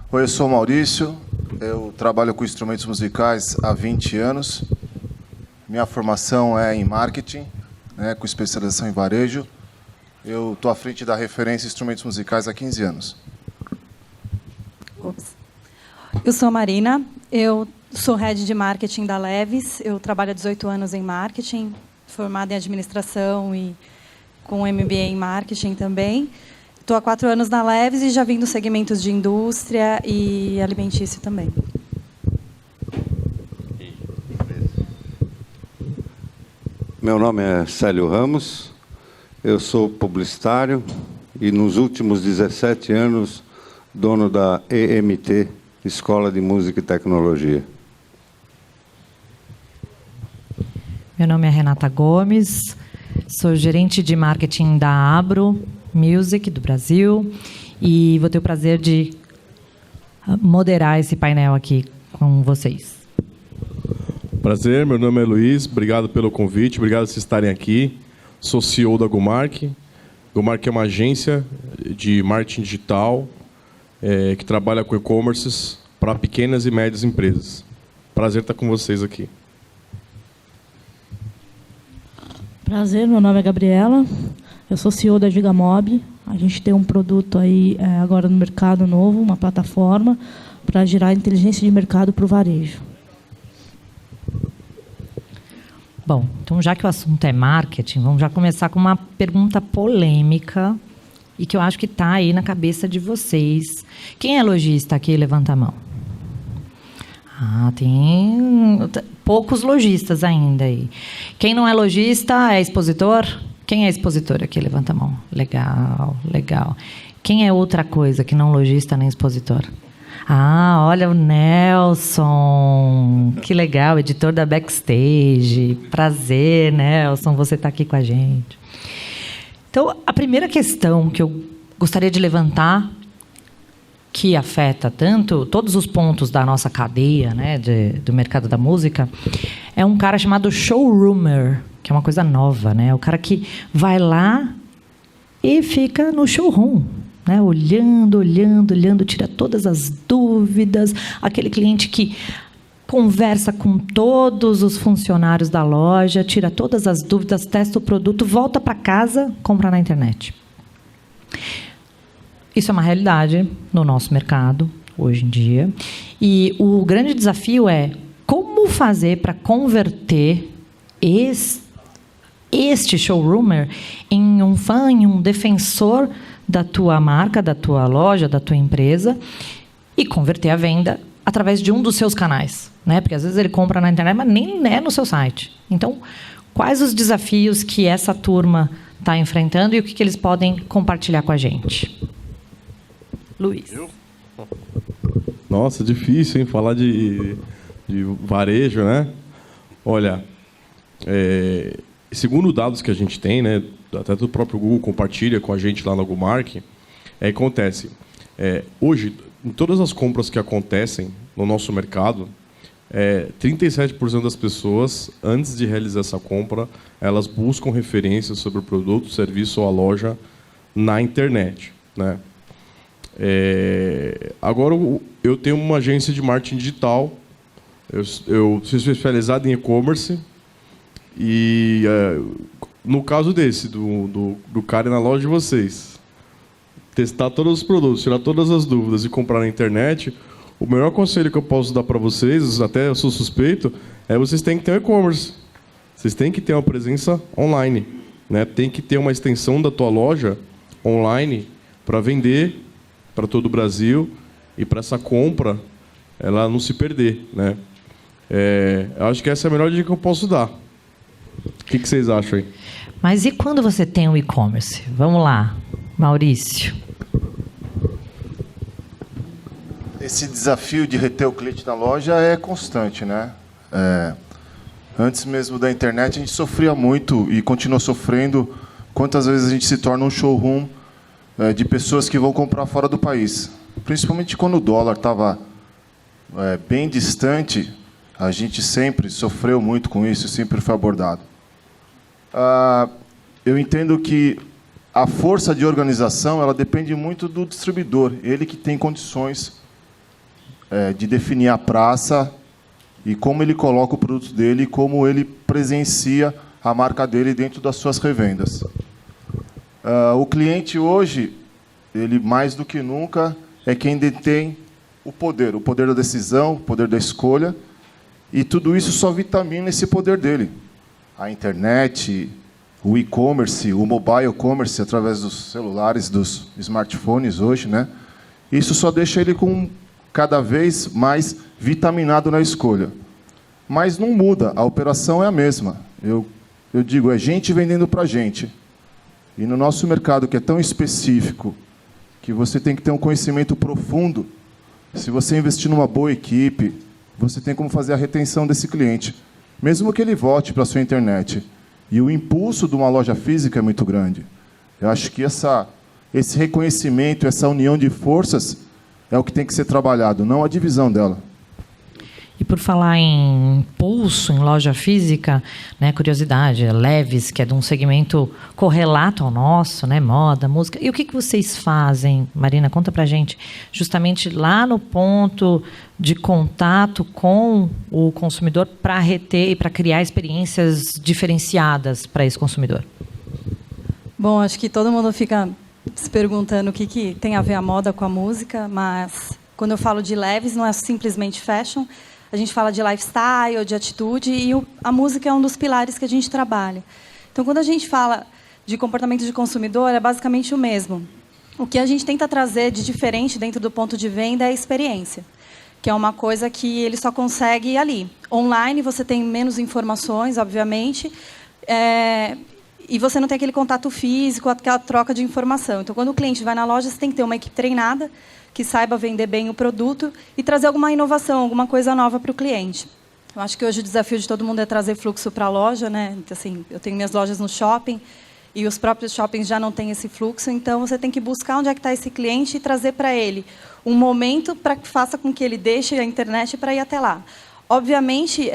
Oi, eu sou o Maurício, eu trabalho com instrumentos musicais há 20 anos. Minha formação é em marketing, né, com especialização em varejo. Eu estou à frente da referência Instrumentos Musicais há 15 anos. Eu sou a Marina, eu sou head de marketing da Leves, eu trabalho há 18 anos em marketing, formada em administração e com MBA em marketing também. Estou há 4 anos na Leves e já vim dos segmentos de indústria e alimentício também. Meu nome é Célio Ramos, eu sou publicitário e, nos últimos 17 anos, dono da EMT, Escola de Música e Tecnologia. Meu nome é Renata Gomes, sou gerente de marketing da Abro Music do Brasil e vou ter o prazer de moderar esse painel aqui com vocês. Prazer, meu nome é Luiz, obrigado pelo convite, obrigado por vocês estarem aqui. Sou CEO da Gomark. Gomark é uma agência de marketing digital que trabalha com e-commerces para pequenas e médias empresas. Prazer estar com vocês aqui. Prazer, meu nome é Gabriela, eu sou CEO da Gigamob. A gente tem um produto aí agora no mercado novo, uma plataforma para gerar inteligência de mercado para o varejo. Bom, então já que o assunto é marketing, vamos já começar com uma pergunta polêmica e que eu acho que está aí na cabeça de vocês. Quem é lojista aqui? Levanta a mão. Ah, tem poucos lojistas ainda aí. Quem não é lojista é expositor? Quem é expositor aqui? Levanta a mão. Legal, legal. Quem é outra coisa que não lojista nem expositor? Ah, olha o Nelson. Que legal, editor da Backstage. Prazer, Nelson, você está aqui com a gente. Então, a primeira questão que eu gostaria de levantar, que afeta tanto todos os pontos da nossa cadeia, né, do mercado da música, é um cara chamado showroomer, que é uma coisa nova, né? O cara que vai lá e fica no showroom, né? Olhando, tira todas as dúvidas, aquele cliente que conversa com todos os funcionários da loja, tira todas as dúvidas, testa o produto, volta para casa, compra na internet. Isso é uma realidade no nosso mercado, hoje em dia. E o grande desafio é como fazer para converter este showroomer em um fã, em um defensor da tua marca, da tua loja, da tua empresa, e converter a venda através de um dos seus canais, né? Porque às vezes ele compra na internet, mas nem é no seu site. Então, quais os desafios que essa turma está enfrentando e o que eles podem compartilhar com a gente? Luiz. Nossa, difícil, hein? Falar de varejo, né? Olha, segundo dados que a gente tem, né, até do próprio Google compartilha com a gente lá na Gomark, acontece. Hoje, em todas as compras que acontecem no nosso mercado, 37% das pessoas, antes de realizar essa compra, elas buscam referências sobre o produto, serviço ou a loja na internet, né? Agora, eu tenho uma agência de marketing digital, eu sou especializado em e-commerce, e no caso desse, do cara na loja de vocês, testar todos os produtos, tirar todas as dúvidas e comprar na internet, o melhor conselho que eu posso dar para vocês, até eu sou suspeito, vocês têm que ter um e-commerce. Vocês têm que ter uma presença online, né? Tem que ter uma extensão da tua loja online para vender para todo o Brasil e para essa compra ela não se perder, né? Eu acho que essa é a melhor dica que eu posso dar. O que vocês acham aí? Mas e quando você tem um e-commerce? Vamos lá, Maurício. Esse desafio de reter o cliente na loja é constante, né? Antes mesmo da internet, a gente sofria muito e continua sofrendo. Quantas vezes a gente se torna um showroom de pessoas que vão comprar fora do país. Principalmente quando o dólar estava bem distante, a gente sempre sofreu muito com isso, sempre foi abordado. Eu entendo que a força de organização ela depende muito do distribuidor, ele que tem condições de definir a praça e como ele coloca o produto dele e como ele presencia a marca dele dentro das suas revendas. O cliente hoje, ele mais do que nunca é quem detém o poder da decisão, o poder da escolha, e tudo isso só vitamina esse poder dele. A internet, o e-commerce, o mobile commerce, através dos celulares, dos smartphones hoje, né? Isso só deixa ele com cada vez mais vitaminado na escolha. Mas não muda, a operação é a mesma. Eu digo, é gente vendendo para gente. E no nosso mercado, que é tão específico, que você tem que ter um conhecimento profundo, se você investir numa boa equipe, você tem como fazer a retenção desse cliente, mesmo que ele volte para a sua internet. E o impulso de uma loja física é muito grande. Eu acho que esse reconhecimento, essa união de forças é o que tem que ser trabalhado, não a divisão dela. E por falar em impulso, em loja física, né, curiosidade, Leves, que é de um segmento correlato ao nosso, né, moda, música. E o que vocês fazem, Marina? Conta pra gente, justamente lá no ponto de contato com o consumidor para reter e para criar experiências diferenciadas para esse consumidor. Bom, acho que todo mundo fica se perguntando o que tem a ver a moda com a música, mas quando eu falo de Leves, não é simplesmente fashion. A gente fala de lifestyle, de atitude, e a música é um dos pilares que a gente trabalha. Então, quando a gente fala de comportamento de consumidor, é basicamente o mesmo. O que a gente tenta trazer de diferente dentro do ponto de venda é a experiência, que é uma coisa que ele só consegue ali. Online, você tem menos informações, obviamente, e você não tem aquele contato físico, aquela troca de informação. Então, quando o cliente vai na loja, você tem que ter uma equipe treinada, que saiba vender bem o produto e trazer alguma inovação, alguma coisa nova para o cliente. Eu acho que hoje o desafio de todo mundo é trazer fluxo para a loja, né? Então, assim, eu tenho minhas lojas no shopping e os próprios shoppings já não têm esse fluxo, então você tem que buscar onde é que está esse cliente e trazer para ele um momento para que faça com que ele deixe a internet para ir até lá. Obviamente,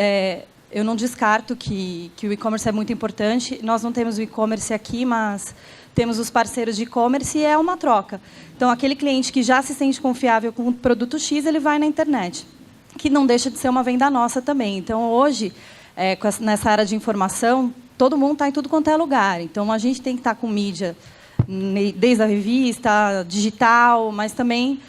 eu não descarto que o e-commerce é muito importante. Nós não temos o e-commerce aqui, mas temos os parceiros de e-commerce e é uma troca. Então, aquele cliente que já se sente confiável com o produto X, ele vai na internet, que não deixa de ser uma venda nossa também. Então, hoje, nessa área de informação, todo mundo está em tudo quanto é lugar. Então, a gente tem que estar com mídia, desde a revista, digital, mas também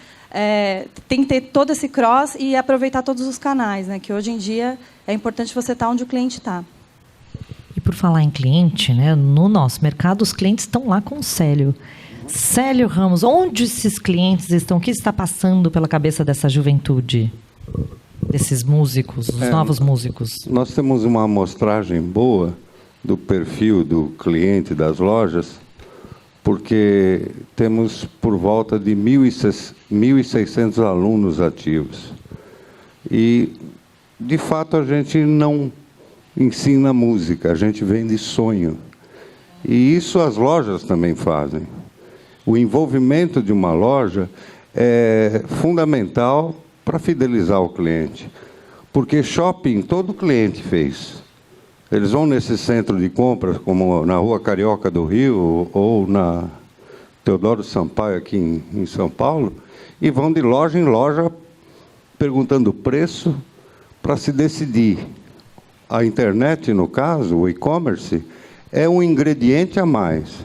tem que ter todo esse cross e aproveitar todos os canais, né? Que hoje em dia é importante você estar onde o cliente está. E por falar em cliente, né, no nosso mercado, os clientes estão lá com o Célio. Célio Ramos, onde esses clientes estão? O que está passando pela cabeça dessa juventude, desses músicos, os novos músicos? Nós temos uma amostragem boa do perfil do cliente das lojas, porque temos por volta de 1.600 alunos ativos. E, de fato, a gente não ensina música, a gente vende sonho. E isso as lojas também fazem. O envolvimento de uma loja é fundamental para fidelizar o cliente. Porque shopping todo cliente fez. Eles vão nesse centro de compras, como na Rua Carioca do Rio, ou na Teodoro Sampaio, aqui em São Paulo, e vão de loja em loja perguntando preço para se decidir. A internet, no caso, o e-commerce, é um ingrediente a mais.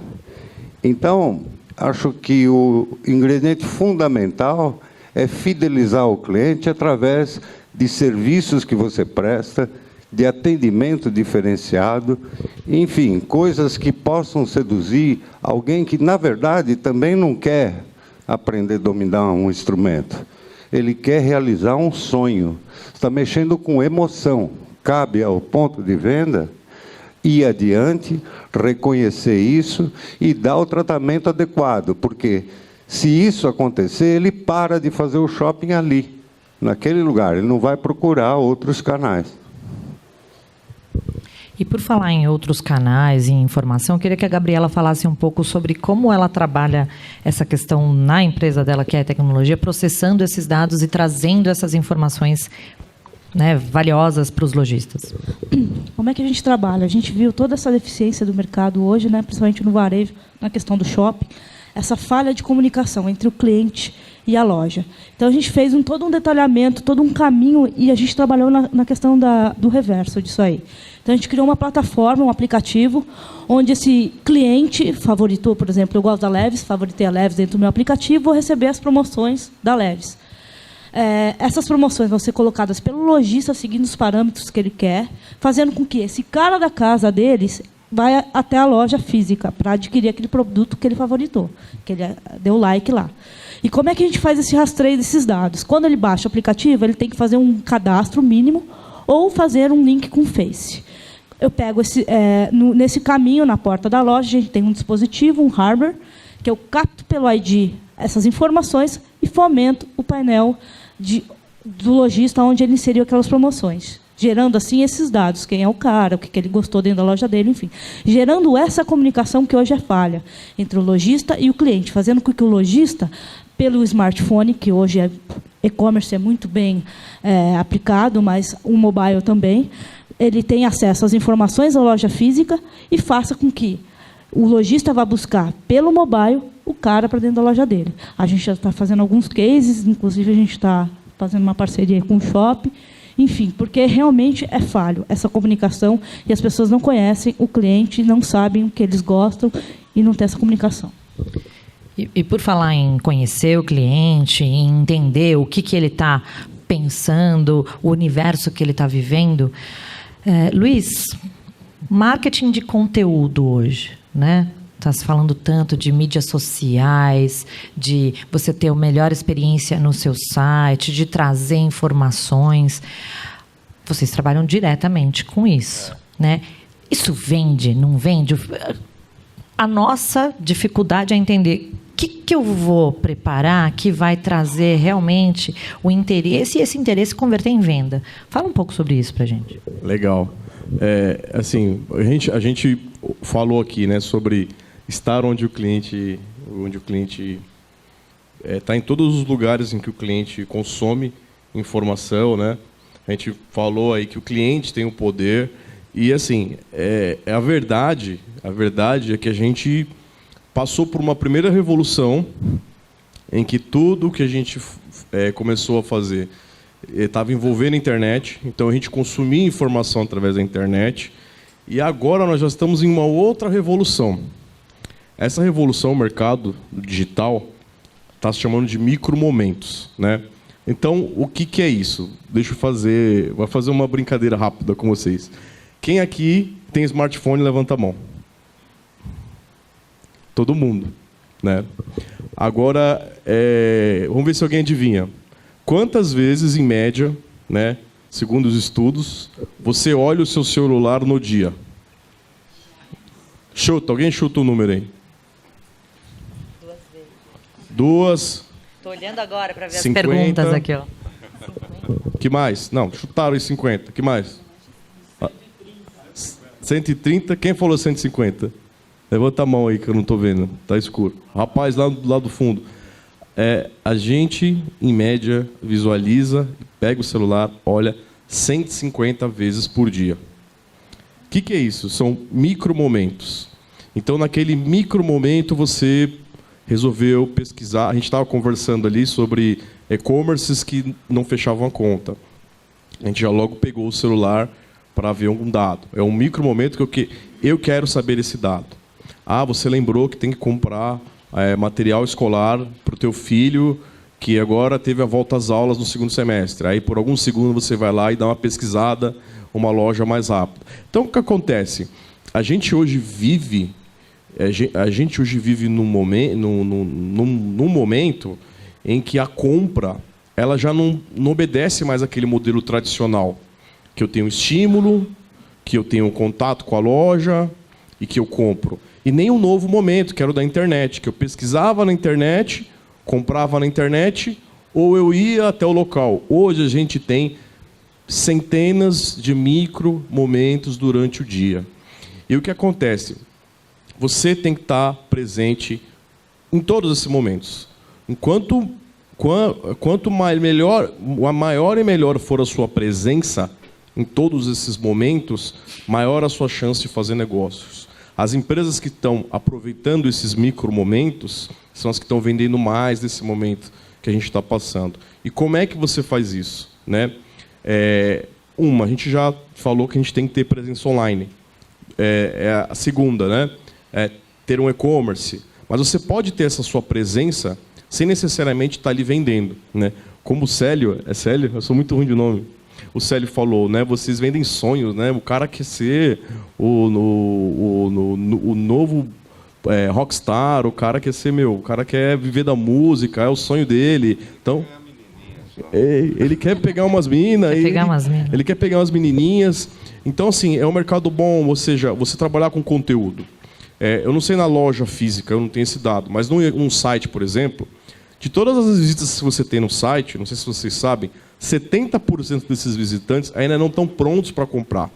Então, acho que o ingrediente fundamental é fidelizar o cliente através de serviços que você presta, de atendimento diferenciado, enfim, coisas que possam seduzir alguém que, na verdade, também não quer aprender a dominar um instrumento. Ele quer realizar um sonho. Está mexendo com emoção. Cabe ao ponto de venda ir adiante, reconhecer isso e dar o tratamento adequado, porque se isso acontecer, ele para de fazer o shopping ali, naquele lugar, ele não vai procurar outros canais. E por falar em outros canais e informação, eu queria que a Gabriela falasse um pouco sobre como ela trabalha essa questão na empresa dela, que é a tecnologia, processando esses dados e trazendo essas informações, né, valiosas para os lojistas. Como é que a gente trabalha? A gente viu toda essa deficiência do mercado hoje, né, principalmente no varejo, na questão do shopping, essa falha de comunicação entre o cliente e a loja. Então, a gente fez todo um detalhamento, todo um caminho, e a gente trabalhou na questão do reverso disso aí. Então, a gente criou uma plataforma, um aplicativo, onde esse cliente favoritou, por exemplo, eu gosto da Levi's, favoritei a Levi's dentro do meu aplicativo, vou receber as promoções da Levi's. Essas promoções vão ser colocadas pelo lojista, seguindo os parâmetros que ele quer, fazendo com que esse cara da casa deles vai até a loja física para adquirir aquele produto que ele favoritou, que ele deu like lá. E como é que a gente faz esse rastreio desses dados? Quando ele baixa o aplicativo, ele tem que fazer um cadastro mínimo ou fazer um link com o Face. Eu pego nesse caminho, na porta da loja, a gente tem um dispositivo, um hardware, que eu capto pelo ID essas informações e fomento o painel do lojista onde ele inseriu aquelas promoções, gerando assim esses dados, quem é o cara, o que ele gostou dentro da loja dele, enfim. Gerando essa comunicação que hoje é falha entre o lojista e o cliente, fazendo com que o lojista, pelo smartphone, que hoje e-commerce é muito bem aplicado, mas o mobile também, ele tem acesso às informações da loja física e faça com que o lojista vá buscar pelo mobile o cara para dentro da loja dele. A gente já está fazendo alguns cases, inclusive a gente está fazendo uma parceria com o shopping, enfim, porque realmente é falho essa comunicação e as pessoas não conhecem o cliente, não sabem o que eles gostam e não tem essa comunicação. E por falar em conhecer o cliente, em entender o que ele está pensando, o universo que ele está vivendo, Luiz, marketing de conteúdo hoje, né? Está se falando tanto de mídias sociais, de você ter a melhor experiência no seu site, de trazer informações. Vocês trabalham diretamente com isso, né? Isso vende, não vende? A nossa dificuldade é entender o que eu vou preparar que vai trazer realmente o interesse e esse interesse converter em venda. Fala um pouco sobre isso para a gente. Legal. Assim, a gente falou aqui, né, sobre estar onde o cliente está em todos os lugares em que o cliente consome informação, né? A gente falou aí que o cliente tem o poder e assim a verdade é que a gente passou por uma primeira revolução em que tudo que a gente começou a fazer estava envolvendo a internet, então a gente consumia informação através da internet e agora nós já estamos em uma outra revolução. Essa revolução, o mercado digital, está se chamando de micromomentos, né? Então, o que é isso? Vou fazer uma brincadeira rápida com vocês. Quem aqui tem smartphone, levanta a mão. Todo mundo, né? Agora, vamos ver se alguém adivinha. Quantas vezes, em média, né, segundo os estudos, você olha o seu celular no dia? Chuta, alguém chuta o número aí. 2. Estou olhando agora para ver 50. as perguntas aqui, ó. Que mais? Não, chutaram os 50. Que mais? 130. Quem falou 150? Levanta a mão aí que eu não estou vendo. Está escuro. Rapaz, lá do fundo. A gente, em média, visualiza, pega o celular, olha 150 vezes por dia. O que é isso? São micromomentos. Então, naquele micromomento, você resolveu pesquisar. A gente estava conversando ali sobre e-commerces que não fechavam a conta. A gente já logo pegou o celular para ver um dado. É um micromomento que eu quero saber esse dado. Ah, você lembrou que tem que comprar material escolar para o teu filho, que agora teve a volta às aulas no segundo semestre. Aí, por alguns segundos, você vai lá e dá uma pesquisada, uma loja mais rápida. Então, o que acontece? A gente hoje vive num momento em que a compra ela já não obedece mais aquele modelo tradicional, que eu tenho estímulo, que eu tenho contato com a loja e que eu compro. E nem um novo momento, que era o da internet, que eu pesquisava na internet, comprava na internet, ou eu ia até o local. Hoje a gente tem centenas de micro momentos durante o dia. E o que acontece? Você tem que estar presente em todos esses momentos. Quanto maior e melhor for a sua presença em todos esses momentos, maior a sua chance de fazer negócios. As empresas que estão aproveitando esses micromomentos são as que estão vendendo mais nesse momento que a gente está passando. E como é que você faz isso, né? A gente já falou que a gente tem que ter presença online. A segunda, né? Ter um e-commerce. Mas você pode ter essa sua presença sem necessariamente estar ali vendendo, né? Como o Célio, é Célio? Eu sou muito ruim de nome. O Célio falou, né? Vocês vendem sonhos, né? O cara quer ser o novo rockstar, o cara quer ser o cara quer viver da música, é o sonho dele. Então, ele quer pegar umas meninas, ele quer pegar umas menininhas. Então, assim, é um mercado bom, ou seja, você trabalhar com conteúdo. Eu não sei na loja física, eu não tenho esse dado, mas num site, por exemplo, de todas as visitas que você tem no site, não sei se vocês sabem, 70% desses visitantes ainda não estão prontos para comprar.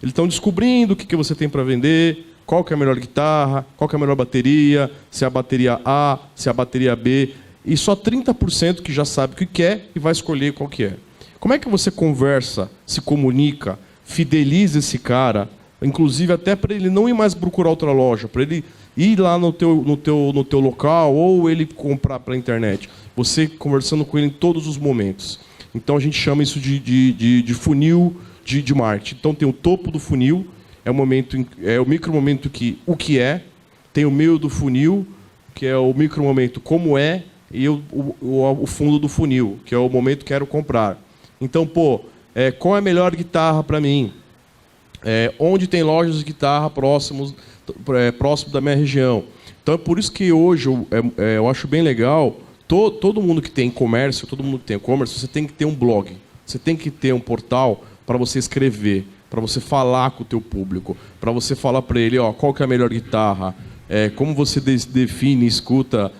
Eles estão descobrindo o que você tem para vender, qual que é a melhor guitarra, qual que é a melhor bateria, se é a bateria A, se é a bateria B, e só 30% que já sabe o que quer e vai escolher qual que é. Como é que você conversa, se comunica, fideliza esse cara, inclusive até para ele não ir mais procurar outra loja, para ele ir lá no teu local ou ele comprar pela internet. Você conversando com ele em todos os momentos. Então a gente chama isso de funil de marketing. Então tem o topo do funil, é o micro momento o que é, tem o meio do funil, que é o micro momento como é, e o fundo do funil, que é o momento quero comprar. Então, qual é a melhor guitarra para mim? Onde tem lojas de guitarra próximo da minha região. Então é por isso que hoje eu acho bem legal, todo mundo que tem comércio, todo mundo que tem e-commerce, você tem que ter um blog, você tem que ter um portal para você escrever, para você falar com o teu público, para você falar para ele, qual que é a melhor guitarra, como você define, escuta,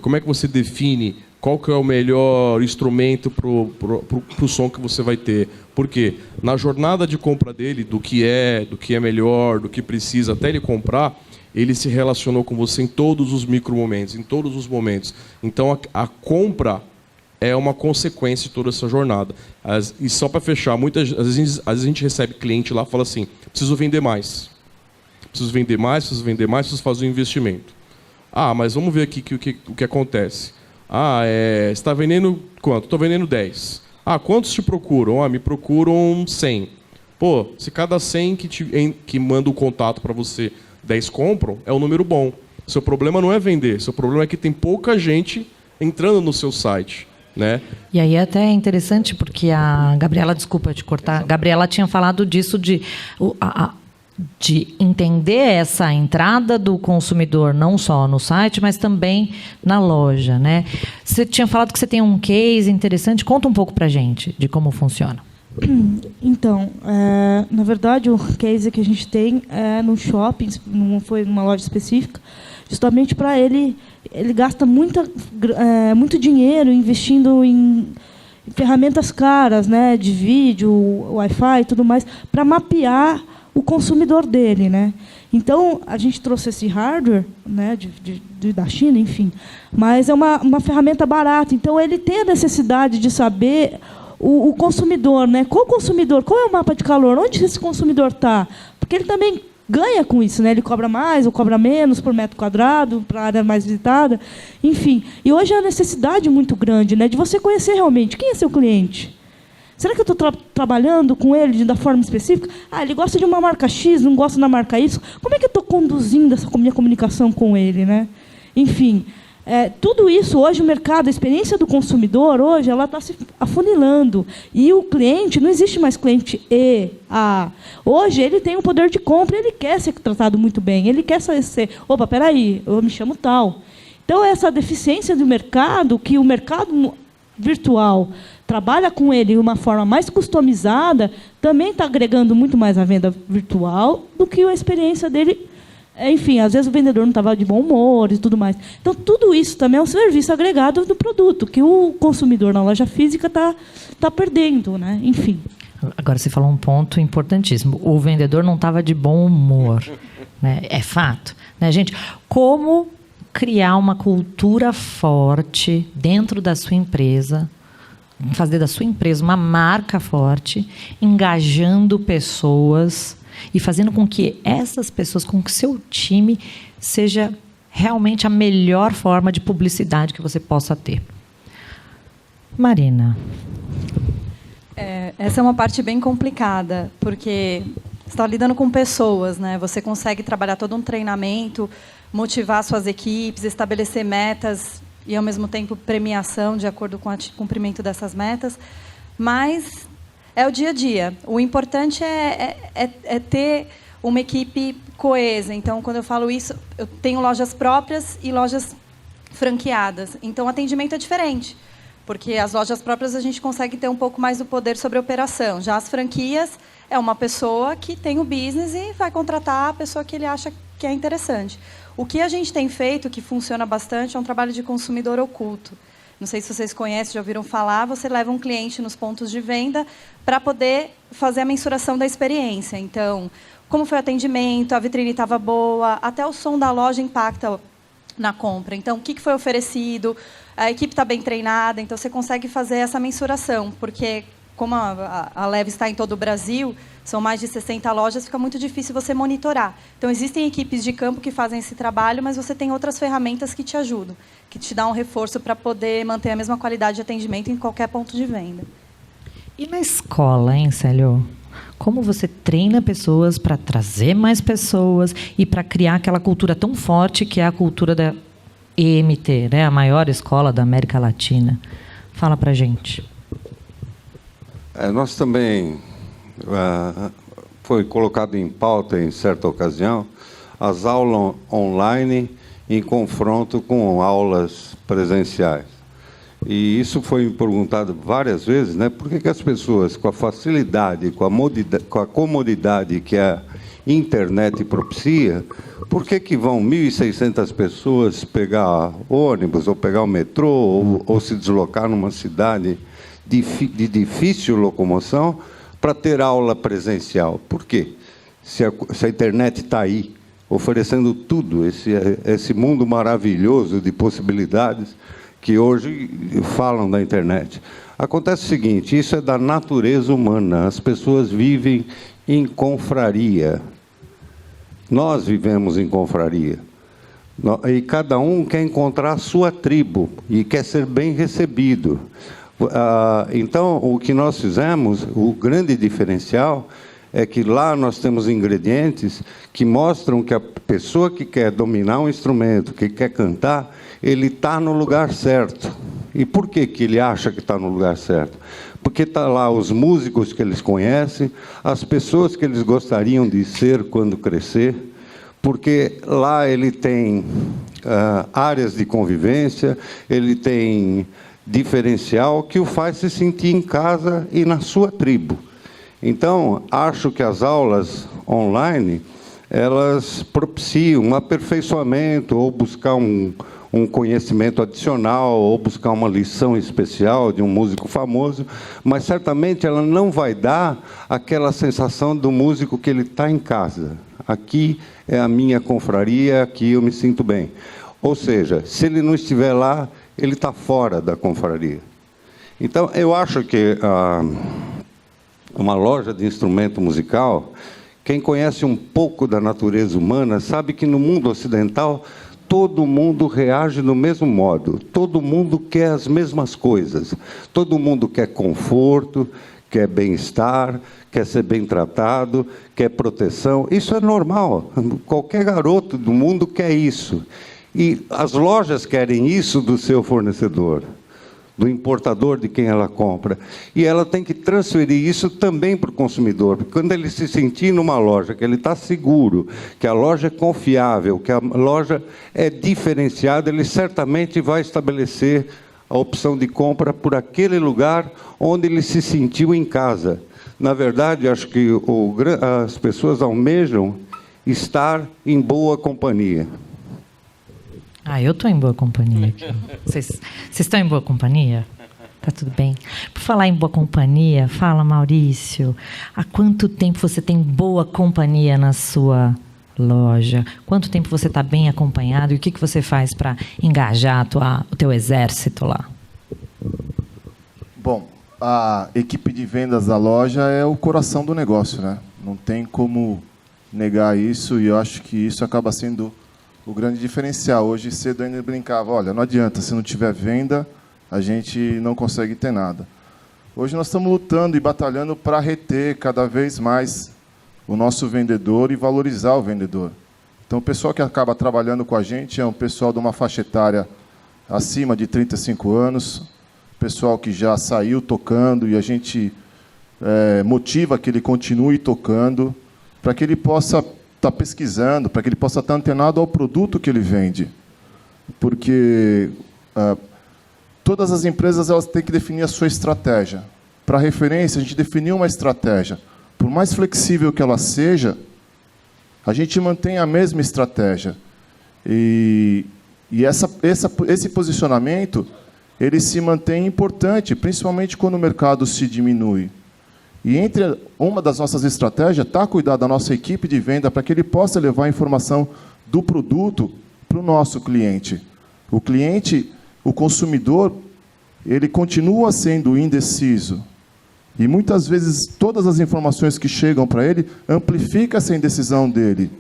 como é que você define qual que é o melhor instrumento para o som que você vai ter. Porque na jornada de compra dele, do que é melhor, do que precisa, até ele comprar, ele se relacionou com você em todos os micromomentos, em todos os momentos. Então, a compra é uma consequência de toda essa jornada. E só para fechar, muitas vezes a gente recebe cliente lá e fala assim, preciso vender mais. Preciso vender mais, preciso fazer um investimento. Mas vamos ver aqui o que acontece. Você está vendendo quanto? Estou vendendo 10. Quantos te procuram? Me procuram 100. Se cada 100 que manda o contato para você, 10 compram, é um número bom. Seu problema não é vender, seu problema é que tem pouca gente entrando no seu site, né? E aí até é interessante porque a Gabriela, desculpa te cortar, a Gabriela tinha falado disso de entender essa entrada do consumidor não só no site, mas também na loja, né? Você tinha falado que você tem um case interessante. Conta um pouco para a gente de como funciona. Então, na verdade, o case que a gente tem é no shopping, não foi numa loja específica, justamente para ele gasta muito dinheiro investindo em ferramentas caras, né, de vídeo, Wi-Fi e tudo mais, para mapear o consumidor dele, né? Então, a gente trouxe esse hardware, né, da China, enfim, mas é uma ferramenta barata. Então, ele tem a necessidade de saber o consumidor, né? Qual consumidor? Qual é o mapa de calor? Onde esse consumidor está? Porque ele também ganha com isso, né? Ele cobra mais ou cobra menos por metro quadrado, para a área mais visitada, enfim. E hoje é uma necessidade muito grande, né, de você conhecer realmente quem é seu cliente. Será que eu estou trabalhando com ele da forma específica? Ele gosta de uma marca X, não gosta da marca Y. Como é que eu estou conduzindo essa minha comunicação com ele, né? Enfim, tudo isso, hoje o mercado, a experiência do consumidor, hoje, ela está se afunilando. E o cliente, não existe mais cliente E, A. Hoje, ele tem um poder de compra, ele quer ser tratado muito bem, ele quer ser, peraí, eu me chamo tal. Então, essa deficiência do mercado, que o mercado virtual trabalha com ele de uma forma mais customizada, também está agregando muito mais a venda virtual do que a experiência dele. Enfim, às vezes o vendedor não estava de bom humor e tudo mais. Então, tudo isso também é um serviço agregado do produto, que o consumidor na loja física está perdendo, né? Enfim. Agora, você falou um ponto importantíssimo. O vendedor não estava de bom humor. Né? É fato. Né, gente? Como criar uma cultura forte dentro da sua empresa, fazer da sua empresa uma marca forte, engajando pessoas e fazendo com que essas pessoas, com que o seu time seja realmente a melhor forma de publicidade que você possa ter. Marina. Essa é uma parte bem complicada, porque você está lidando com pessoas, né? Você consegue trabalhar todo um treinamento, motivar suas equipes, estabelecer metas e, ao mesmo tempo, premiação de acordo com o cumprimento dessas metas. Mas é o dia a dia. O importante é ter uma equipe coesa. Então, quando eu falo isso, eu tenho lojas próprias e lojas franqueadas. Então, o atendimento é diferente, porque as lojas próprias a gente consegue ter um pouco mais do poder sobre a operação. Já as franquias é uma pessoa que tem o business e vai contratar a pessoa que ele acha que é interessante. O que a gente tem feito, que funciona bastante, é um trabalho de consumidor oculto. Não sei se vocês conhecem, já ouviram falar, você leva um cliente nos pontos de venda para poder fazer a mensuração da experiência. Então, como foi o atendimento, a vitrine estava boa, até o som da loja impacta na compra. Então, o que foi oferecido, a equipe está bem treinada, então você consegue fazer essa mensuração, porque como a Leves está em todo o Brasil, são mais de 60 lojas, fica muito difícil você monitorar. Então, existem equipes de campo que fazem esse trabalho, mas você tem outras ferramentas que te ajudam, que te dão um reforço para poder manter a mesma qualidade de atendimento em qualquer ponto de venda. E na escola, hein, Célio? Como você treina pessoas para trazer mais pessoas e para criar aquela cultura tão forte que é a cultura da EMT, né? A maior escola da América Latina. Fala para a gente. Nós também, foi colocado em pauta em certa ocasião, as aulas online em confronto com aulas presenciais. E isso foi me perguntado várias vezes, né? Por que as pessoas, com a facilidade, com a comodidade que a internet propicia, por que vão 1.600 pessoas pegar ônibus, ou pegar o metrô, ou se deslocar numa cidade de difícil locomoção para ter aula presencial? Por quê? Se a internet está aí, oferecendo tudo, esse mundo maravilhoso de possibilidades que hoje falam da internet. Acontece o seguinte, isso é da natureza humana, as pessoas vivem em confraria. Nós vivemos em confraria. E cada um quer encontrar a sua tribo e quer ser bem recebido. Então, o que nós fizemos, o grande diferencial, é que lá nós temos ingredientes que mostram que a pessoa que quer dominar um instrumento, que quer cantar, ele está no lugar certo. E por que ele acha que está no lugar certo? Porque está lá os músicos que eles conhecem, as pessoas que eles gostariam de ser quando crescer, porque lá ele tem áreas de convivência, ele tem diferencial que o faz se sentir em casa e na sua tribo. Então, acho que as aulas online, elas propiciam um aperfeiçoamento, ou buscar um conhecimento adicional, ou buscar uma lição especial de um músico famoso, mas certamente ela não vai dar aquela sensação do músico que ele está em casa. Aqui é a minha confraria, aqui eu me sinto bem. Ou seja, se ele não estiver lá, ele está fora da confraria. Então, eu acho que uma loja de instrumento musical, quem conhece um pouco da natureza humana, sabe que no mundo ocidental, todo mundo reage do mesmo modo, todo mundo quer as mesmas coisas, todo mundo quer conforto, quer bem-estar, quer ser bem tratado, quer proteção. Isso é normal, qualquer garoto do mundo quer isso. E as lojas querem isso do seu fornecedor, do importador de quem ela compra. E ela tem que transferir isso também para o consumidor. Porque quando ele se sentir numa loja, que ele está seguro, que a loja é confiável, que a loja é diferenciada, ele certamente vai estabelecer a opção de compra por aquele lugar onde ele se sentiu em casa. Na verdade, acho que as pessoas almejam estar em boa companhia. Eu estou em boa companhia aqui. Vocês estão em boa companhia? Tá tudo bem? Por falar em boa companhia, fala, Maurício, há quanto tempo você tem boa companhia na sua loja? Quanto tempo você está bem acompanhado? E o que você faz para engajar o teu exército lá? Bom, a equipe de vendas da loja é o coração do negócio, né? Não tem como negar isso, e eu acho que isso acaba sendo o grande diferencial. Hoje cedo eu ainda brincava, olha, não adianta, se não tiver venda, a gente não consegue ter nada. Hoje nós estamos lutando e batalhando para reter cada vez mais o nosso vendedor e valorizar o vendedor. Então, o pessoal que acaba trabalhando com a gente é um pessoal de uma faixa etária acima de 35 anos, pessoal que já saiu tocando, e a gente motiva que ele continue tocando, para que ele possa estar pesquisando, para que ele possa estar antenado ao produto que ele vende. Porque todas as empresas elas têm que definir a sua estratégia. Para referência, a gente definiu uma estratégia. Por mais flexível que ela seja, a gente mantém a mesma estratégia. E esse posicionamento ele se mantém importante, principalmente quando o mercado se diminui. E entre uma das nossas estratégias está cuidar da nossa equipe de venda para que ele possa levar a informação do produto para o nosso cliente. O cliente, o consumidor, ele continua sendo indeciso. E muitas vezes todas as informações que chegam para ele amplificam essa indecisão dele.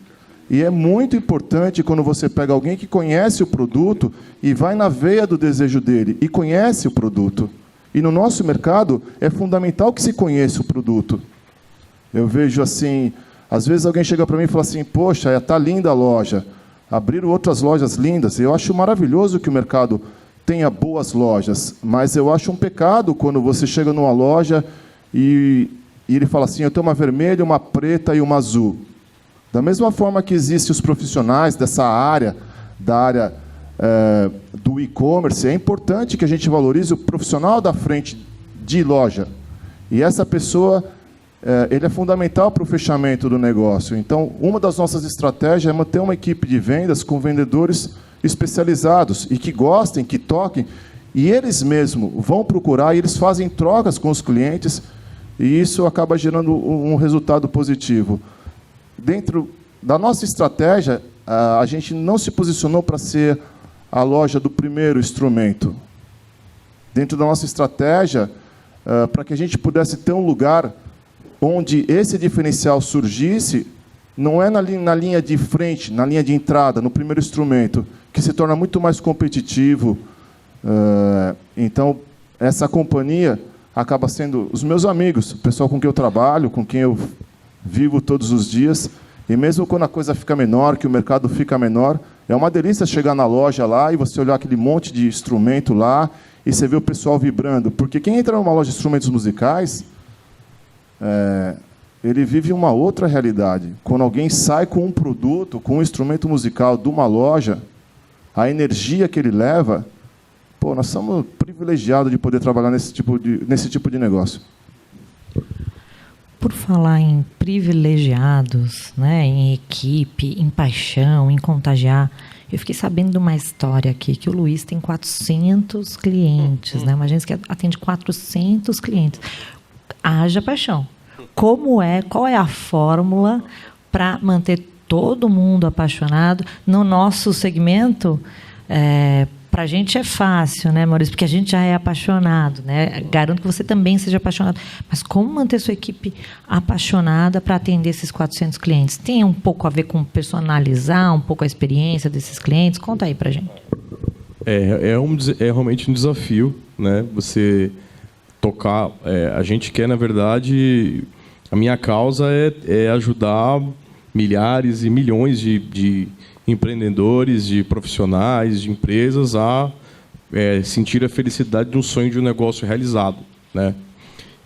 E é muito importante quando você pega alguém que conhece o produto e vai na veia do desejo dele e conhece o produto. E no nosso mercado é fundamental que se conheça o produto. Eu vejo assim, às vezes alguém chega para mim e fala assim, poxa, está linda a loja. Abriram outras lojas lindas. Eu acho maravilhoso que o mercado tenha boas lojas, mas eu acho um pecado quando você chega numa loja e ele fala assim, eu tenho uma vermelha, uma preta e uma azul. Da mesma forma que existem os profissionais dessa área, da área do e-commerce, é importante que a gente valorize o profissional da frente de loja. E essa pessoa, ele é fundamental para o fechamento do negócio. Então, uma das nossas estratégias é manter uma equipe de vendas com vendedores especializados e que gostem, que toquem, e eles mesmos vão procurar e eles fazem trocas com os clientes, e isso acaba gerando um resultado positivo. Dentro da nossa estratégia, a gente não se posicionou para ser a loja do primeiro instrumento. Dentro da nossa estratégia, para que a gente pudesse ter um lugar onde esse diferencial surgisse, não é na linha de frente, na linha de entrada, no primeiro instrumento, que se torna muito mais competitivo. Então, essa companhia acaba sendo os meus amigos, o pessoal com quem eu trabalho, com quem eu vivo todos os dias. E mesmo quando a coisa fica menor, que o mercado fica menor, é uma delícia chegar na loja lá e você olhar aquele monte de instrumento lá e você vê o pessoal vibrando. Porque quem entra numa loja de instrumentos musicais, ele vive uma outra realidade. Quando alguém sai com um produto, com um instrumento musical de uma loja, a energia que ele leva, pô, nós somos privilegiados de poder trabalhar nesse tipo de negócio. Por falar em privilegiados, né, em equipe, em paixão, em contagiar, eu fiquei sabendo de uma história aqui, que o Luiz tem 400 clientes, né, uma agência que atende 400 clientes. Haja paixão. Qual é a fórmula para manter todo mundo apaixonado? No nosso segmento, para a gente é fácil, né, Maurício? Porque a gente já é apaixonado, né? Garanto que você também seja apaixonado. Mas como manter sua equipe apaixonada para atender esses 400 clientes? Tem um pouco a ver com personalizar um pouco a experiência desses clientes? Conta aí para a gente. É realmente um desafio, né? Você tocar. A gente quer, na verdade, a minha causa é ajudar milhares e milhões de empreendedores, de profissionais, de empresas a sentir a felicidade de um sonho de um negócio realizado, né?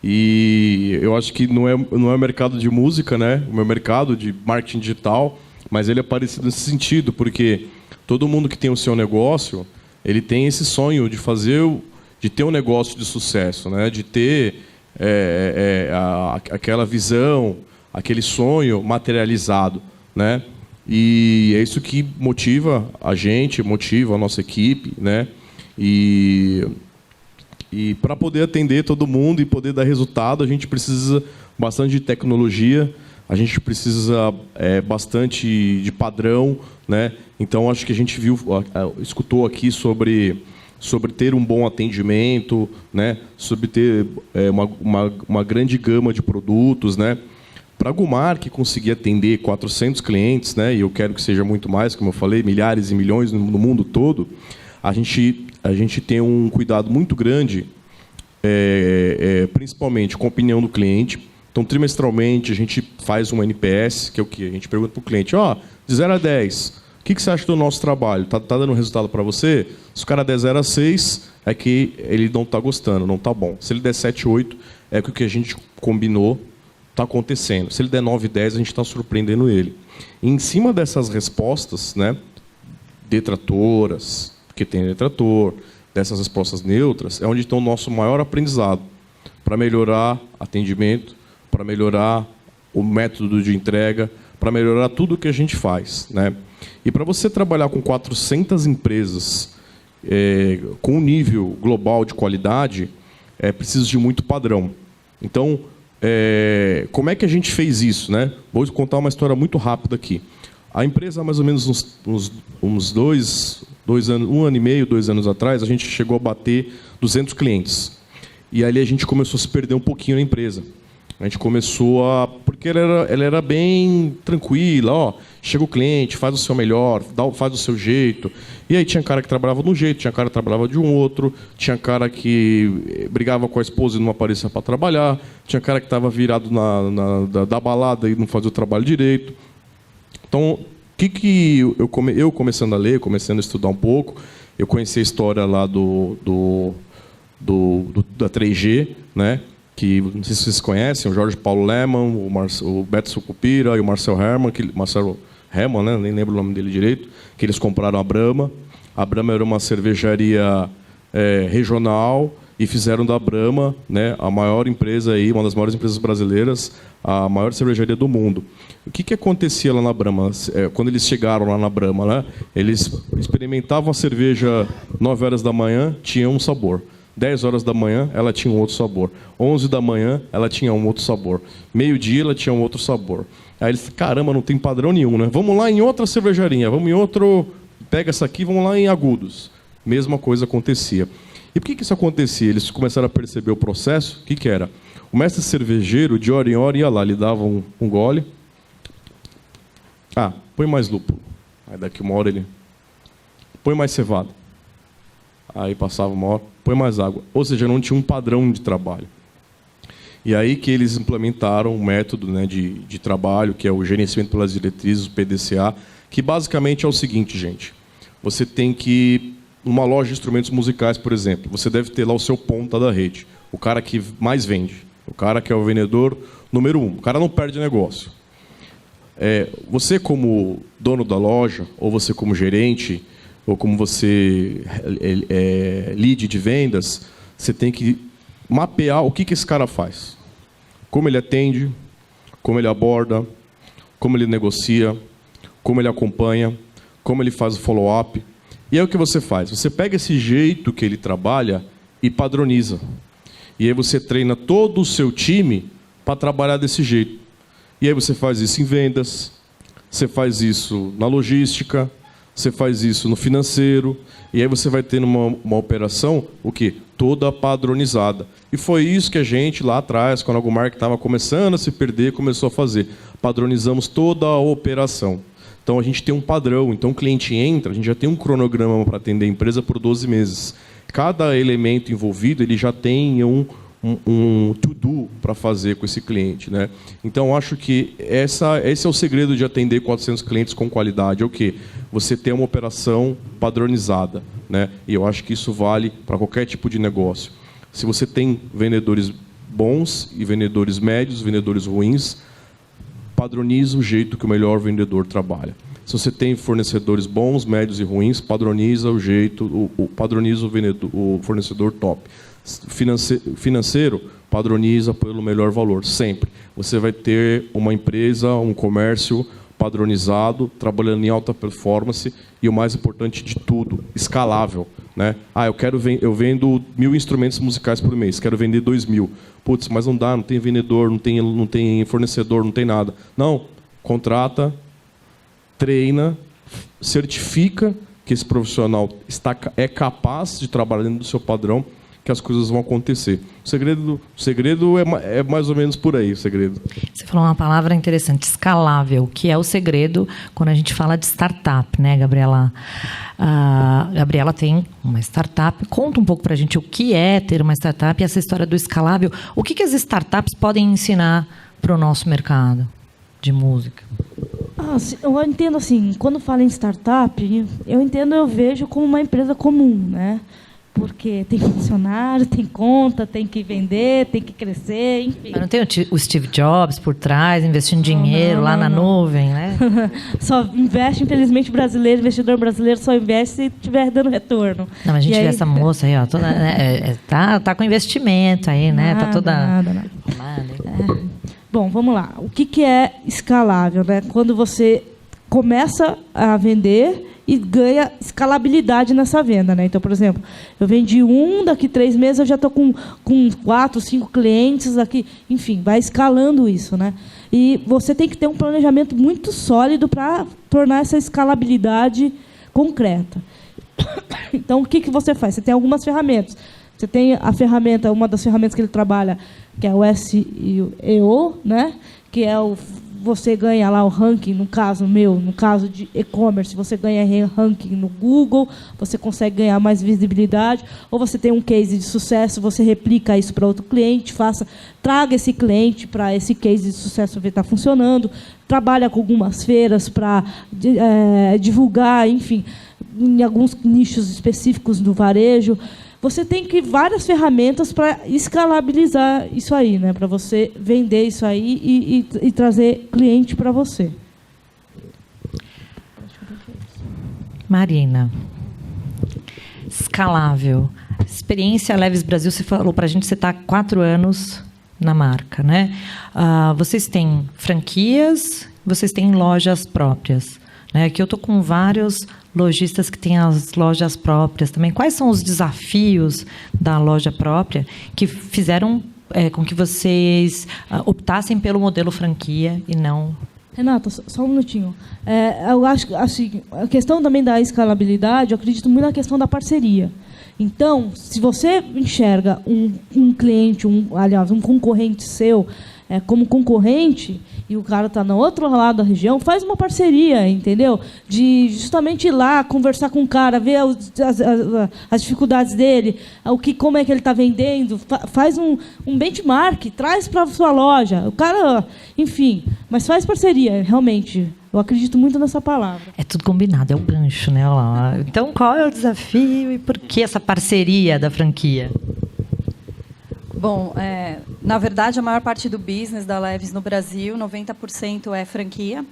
E eu acho que não é o mercado de música, né? O meu mercado de marketing digital, mas ele é parecido nesse sentido, porque todo mundo que tem o seu negócio, ele tem esse sonho de ter um negócio de sucesso, né? De ter aquela visão, aquele sonho materializado, né? E é isso que motiva a gente, motiva a nossa equipe, né? E para poder atender todo mundo e poder dar resultado, a gente precisa bastante de tecnologia, a gente precisa bastante de padrão, né? Então, acho que a gente escutou aqui sobre ter um bom atendimento, né? Sobre ter uma grande gama de produtos, né? Para a Gumark conseguir atender 400 clientes, né, e eu quero que seja muito mais, como eu falei, milhares e milhões no mundo todo, A gente tem um cuidado muito grande, principalmente com a opinião do cliente. Então, trimestralmente, a gente faz um NPS, que é o quê? A gente pergunta para o cliente, de 0 a 10, o que você acha do nosso trabalho? Tá dando resultado para você? Se o cara der 0 a 6, é que ele não está gostando, não está bom. Se ele der 7, 8, é que o que a gente combinou está acontecendo. Se ele der 9, 10, a gente está surpreendendo ele. E em cima dessas respostas, né, detratoras, porque tem detrator, dessas respostas neutras, é onde está o nosso maior aprendizado para melhorar atendimento, para melhorar o método de entrega, para melhorar tudo o que a gente faz, né? E para você trabalhar com 400 empresas com um nível global de qualidade, é preciso de muito padrão. Então, como é que a gente fez isso, né? Vou contar uma história muito rápida aqui. A empresa, mais ou menos uns 2 anos, 1 ano e meio, 2 anos atrás, a gente chegou a bater 200 clientes. E ali a gente começou a se perder um pouquinho na empresa. A gente começou porque ela era bem tranquila, chega o cliente, faz o seu melhor, faz o seu jeito. E aí tinha cara que trabalhava de um jeito, tinha cara que trabalhava de um outro, tinha cara que brigava com a esposa e não aparecia para trabalhar, tinha cara que estava virado da balada e não fazia o trabalho direito. Então, eu começando a ler, começando a estudar um pouco, eu conheci a história lá da 3G, né? Que não sei se vocês conhecem, o Jorge Paulo Lemann, o Beto Sucupira e o Marcel Hermann, né? Nem lembro o nome dele direito, que eles compraram a Brahma. A Brahma era uma cervejaria regional e fizeram da Brahma, né, a maior empresa aí, uma das maiores empresas brasileiras, a maior cervejaria do mundo. O que acontecia lá na Brahma? Quando eles chegaram lá na Brahma, né, eles experimentavam a cerveja 9 horas da manhã, tinha um sabor. 10 horas da manhã, ela tinha um outro sabor. 11 da manhã, ela tinha um outro sabor. Meio-dia, ela tinha um outro sabor. Aí eles, caramba, não tem padrão nenhum, né? Vamos lá em outra cervejaria, vamos em outro... Pega essa aqui, vamos lá em Agudos. Mesma coisa acontecia. E por que isso acontecia? Eles começaram a perceber o processo. O que era? O mestre cervejeiro, de hora em hora, ia lá, lhe dava um gole. Põe mais lúpulo. Aí daqui uma hora ele... Põe mais cevada. Aí passava uma hora, põe mais água. Ou seja, não tinha um padrão de trabalho. E aí que eles implementaram um método, né, de trabalho, que é o gerenciamento pelas diretrizes, o PDCA, que basicamente é o seguinte, gente. Você tem que... Numa loja de instrumentos musicais, por exemplo, você deve ter lá o seu ponta da rede. O cara que mais vende. O cara que é o vendedor número 1. O cara não perde negócio. Você como dono da loja, ou você como gerente... ou como você lead de vendas, você tem que mapear o que esse cara faz. Como ele atende, como ele aborda, como ele negocia, como ele acompanha, como ele faz o follow-up. E aí o que você faz? Você pega esse jeito que ele trabalha e padroniza. E aí você treina todo o seu time para trabalhar desse jeito. E aí você faz isso em vendas, você faz isso na logística, você faz isso no financeiro, e aí você vai ter uma operação, o quê? Toda padronizada. E foi isso que a gente, lá atrás, quando a Algomark estava começando a se perder, começou a fazer. Padronizamos toda a operação. Então, a gente tem um padrão. Então, o cliente entra, a gente já tem um cronograma para atender a empresa por 12 meses. Cada elemento envolvido, ele já tem um to-do para fazer com esse cliente, né? Então, acho que esse é o segredo de atender 400 clientes com qualidade. É o quê? Você ter uma operação padronizada, né? E eu acho que isso vale para qualquer tipo de negócio. Se você tem vendedores bons e vendedores médios, vendedores ruins, padroniza o jeito que o melhor vendedor trabalha. Se você tem fornecedores bons, médios e ruins, padroniza o jeito, padroniza o fornecedor top. Financeiro, padroniza pelo melhor valor, sempre. Você vai ter uma empresa, um comércio padronizado, trabalhando em alta performance e, o mais importante de tudo, escalável, né? Eu vendo 1.000 instrumentos musicais por mês, quero vender 2.000. Putz, mas não dá, não tem vendedor, não tem fornecedor, não tem nada. Não, contrata, treina, certifica que esse profissional é capaz de trabalhar dentro do seu padrão, que as coisas vão acontecer. O segredo é mais ou menos por aí, o segredo. Você falou uma palavra interessante, escalável, que é o segredo quando a gente fala de startup, né, Gabriela? A Gabriela tem uma startup. Conta um pouco para a gente o que é ter uma startup e essa história do escalável. O que as startups podem ensinar para o nosso mercado de música? Eu entendo assim, quando falo em startup, eu vejo como uma empresa comum, né? Porque tem funcionário, tem conta, tem que vender, tem que crescer, enfim. Mas não tem o Steve Jobs por trás, investindo dinheiro lá na nuvem, né? Só investe, infelizmente, investidor brasileiro só investe se estiver dando retorno. Não, mas a gente vê essa moça aí, ó, toda, né, tá com investimento aí, né? Tá toda arrumada. Bom, vamos lá. O que é escalável, né? Quando você começa a vender e ganha escalabilidade nessa venda, né? Então, por exemplo, eu vendi daqui 3 meses eu já estou com 4, 5 clientes aqui, enfim, vai escalando isso, né? E você tem que ter um planejamento muito sólido para tornar essa escalabilidade concreta. Então, o que você faz? Você tem algumas ferramentas. Você tem uma das ferramentas que ele trabalha, que é o SEO, né? Que é você ganha lá o ranking, no caso de e-commerce, você ganha ranking no Google, você consegue ganhar mais visibilidade, ou você tem um case de sucesso, você replica isso para outro cliente, traga esse cliente para esse case de sucesso ver está funcionando, trabalha com algumas feiras para divulgar, enfim, em alguns nichos específicos do varejo. Você tem várias ferramentas para escalabilizar isso aí, né? Para você vender isso aí e trazer cliente para você. Marina, escalável. Experiência Leves Brasil, você falou para a gente que você está há 4 anos na marca, né? Vocês têm franquias, vocês têm lojas próprias. Né? Aqui eu estou com vários lojistas que têm as lojas próprias também. Quais são os desafios da loja própria que fizeram com que vocês optassem pelo modelo franquia e não... Renata, só um minutinho. Eu acho que assim, a questão também da escalabilidade, eu acredito muito na questão da parceria. Então, se você enxerga um cliente, aliás, um concorrente seu como concorrente, e o cara está no outro lado da região, faz uma parceria, entendeu? De justamente ir lá, conversar com o cara, ver as dificuldades dele, como é que ele está vendendo, faz um benchmark, traz para a sua loja. O cara, enfim, mas faz parceria, realmente. Eu acredito muito nessa palavra. É tudo combinado, é o gancho, né? Então, qual é o desafio e por que essa parceria da franquia? Bom, na verdade, a maior parte do business da Leves no Brasil, 90% é franquia.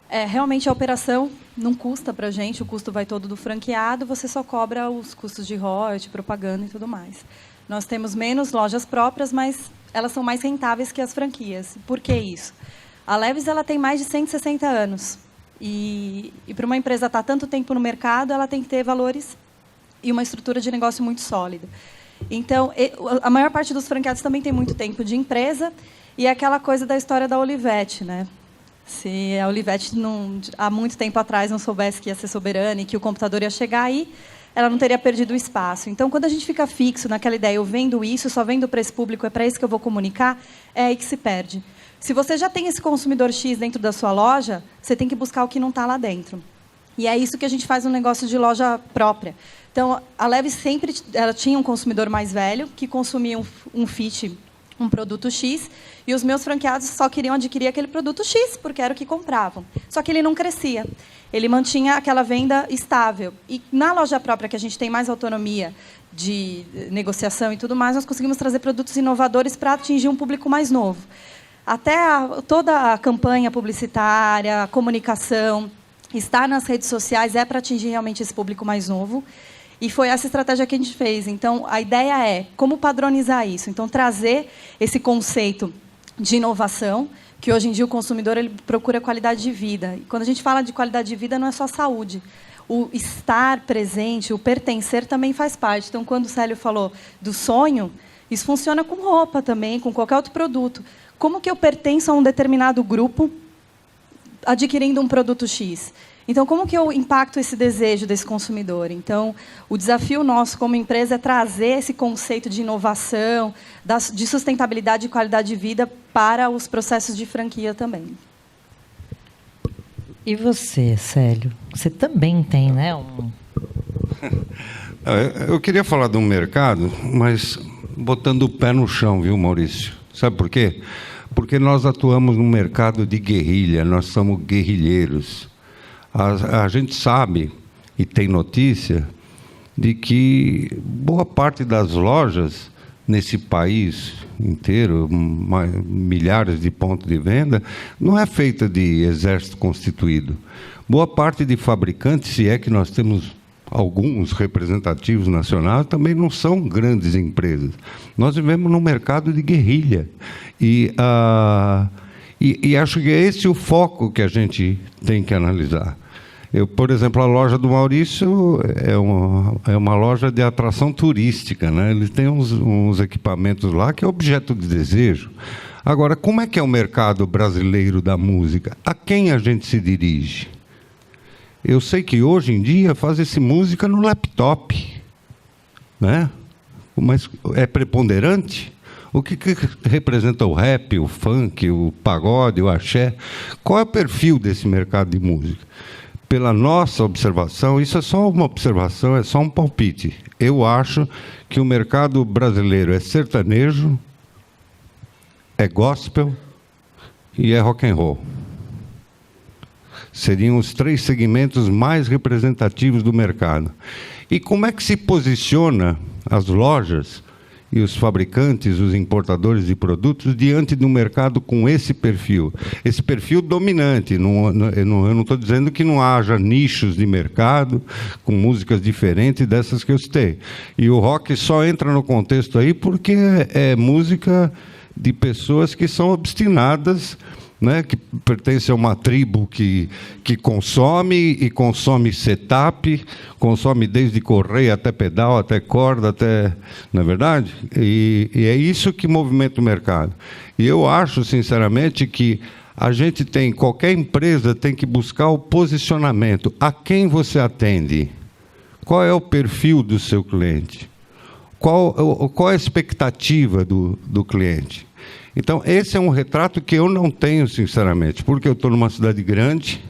Realmente, a operação não custa para a gente, o custo vai todo do franqueado, você só cobra os custos de royalties, propaganda e tudo mais. Nós temos menos lojas próprias, mas elas são mais rentáveis que as franquias. Por que isso? A Leves ela tem mais de 160 anos. E para uma empresa estar tanto tempo no mercado, ela tem que ter valores e uma estrutura de negócio muito sólida. Então, a maior parte dos franqueados também tem muito tempo de empresa e é aquela coisa da história da Olivetti, né? Se a Olivetti, há muito tempo atrás, não soubesse que ia ser soberana e que o computador ia chegar aí, ela não teria perdido o espaço. Então, quando a gente fica fixo naquela ideia, eu vendo isso, só vendo para esse público, é para isso que eu vou comunicar, é aí que se perde. Se você já tem esse consumidor X dentro da sua loja, você tem que buscar o que não está lá dentro. E é isso que a gente faz no negócio de loja própria. Então, a Leves sempre ela tinha um consumidor mais velho, que consumia um Fit, um produto X, e os meus franqueados só queriam adquirir aquele produto X, porque era o que compravam. Só que ele não crescia. Ele mantinha aquela venda estável. E na loja própria, que a gente tem mais autonomia de negociação e tudo mais, nós conseguimos trazer produtos inovadores para atingir um público mais novo. Até toda a campanha publicitária, a comunicação, estar nas redes sociais é para atingir realmente esse público mais novo. E foi essa estratégia que a gente fez. Então, a ideia é como padronizar isso. Então, trazer esse conceito de inovação, que hoje em dia o consumidor ele procura qualidade de vida. E quando a gente fala de qualidade de vida, não é só saúde. O estar presente, o pertencer também faz parte. Então, quando o Célio falou do sonho, isso funciona com roupa também, com qualquer outro produto. Como que eu pertenço a um determinado grupo adquirindo um produto X? Então, como que eu impacto esse desejo desse consumidor? Então, o desafio nosso como empresa é trazer esse conceito de inovação, de sustentabilidade e qualidade de vida para os processos de franquia também. E você, Célio? Você também tem, né? Eu queria falar de um mercado, mas botando o pé no chão, viu, Maurício? Sabe por quê? Porque nós atuamos num mercado de guerrilha, nós somos guerrilheiros. A gente sabe, e tem notícia, de que boa parte das lojas nesse país inteiro, milhares de pontos de venda, não é feita de exército constituído. Boa parte de fabricantes, se é que nós temos alguns representativos nacionais, também não são grandes empresas. Nós vivemos num mercado de guerrilha. E acho que é esse o foco que a gente tem que analisar. Por exemplo, a loja do Maurício é uma loja de atração turística, né? Ele tem uns equipamentos lá que é objeto de desejo. Agora, como é que é o mercado brasileiro da música? A quem a gente se dirige? Eu sei que hoje em dia faz-se música no laptop, né? Mas é preponderante? O que representa o rap, o funk, o pagode, o axé? Qual é o perfil desse mercado de música? Pela nossa observação, isso é só uma observação, é só um palpite. Eu acho que o mercado brasileiro é sertanejo, é gospel e é rock and roll. Seriam os 3 segmentos mais representativos do mercado. E como é que se posiciona as lojas e os fabricantes, os importadores de produtos, diante de um mercado com esse perfil dominante? Eu não estou dizendo que não haja nichos de mercado com músicas diferentes dessas que eu citei. E o rock só entra no contexto aí porque é música de pessoas que são obstinadas, né, que pertence a uma tribo que consome setup, consome desde correia até pedal, até corda, até... Não é verdade? E é isso que movimenta o mercado. E eu acho, sinceramente, que qualquer empresa tem que buscar o posicionamento. A quem você atende? Qual é o perfil do seu cliente? Qual é a expectativa do cliente? Então, esse é um retrato que eu não tenho, sinceramente, porque eu estou numa cidade grande,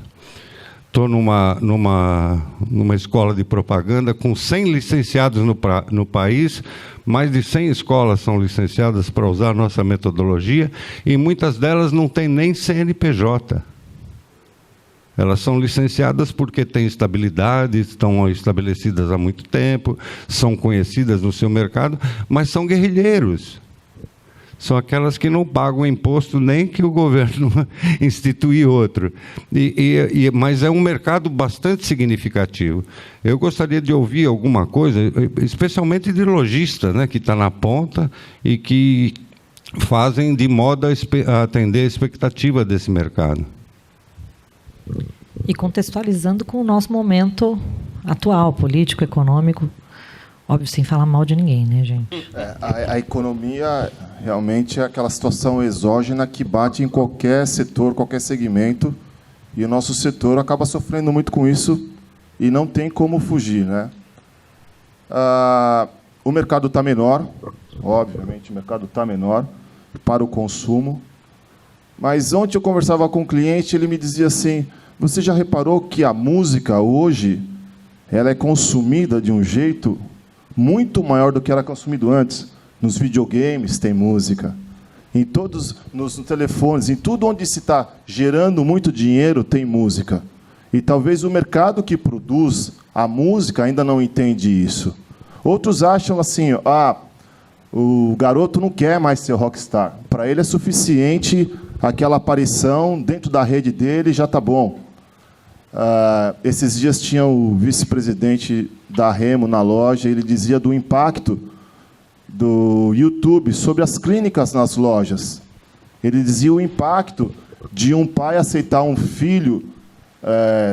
estou numa escola de propaganda com 100 licenciados no país, mais de 100 escolas são licenciadas para usar a nossa metodologia, e muitas delas não têm nem CNPJ. Elas são licenciadas porque têm estabilidade, estão estabelecidas há muito tempo, são conhecidas no seu mercado, mas são guerrilheiros. São aquelas que não pagam imposto nem que o governo institui outro. Mas é um mercado bastante significativo. Eu gostaria de ouvir alguma coisa, especialmente de lojistas, né, que está na ponta e que fazem de modo a atender a expectativa desse mercado. E contextualizando com o nosso momento atual, político, econômico, óbvio, sem falar mal de ninguém, né, gente? A economia realmente é aquela situação exógena que bate em qualquer setor, qualquer segmento, e o nosso setor acaba sofrendo muito com isso e não tem como fugir, né? O mercado está menor, obviamente o mercado está menor para o consumo, mas ontem eu conversava com um cliente, ele me dizia assim: você já reparou que a música hoje ela é consumida de um jeito muito maior do que era consumido antes? Nos videogames tem música, em todos, nos telefones, em tudo onde se está gerando muito dinheiro tem música. E talvez o mercado que produz a música ainda não entende isso. Outros acham assim: o garoto não quer mais ser rockstar. Para ele é suficiente aquela aparição dentro da rede dele, já está bom. Esses dias tinha o vice-presidente da Remo na loja, ele dizia do impacto do YouTube sobre as clínicas nas lojas. Ele dizia o impacto de um pai aceitar um filho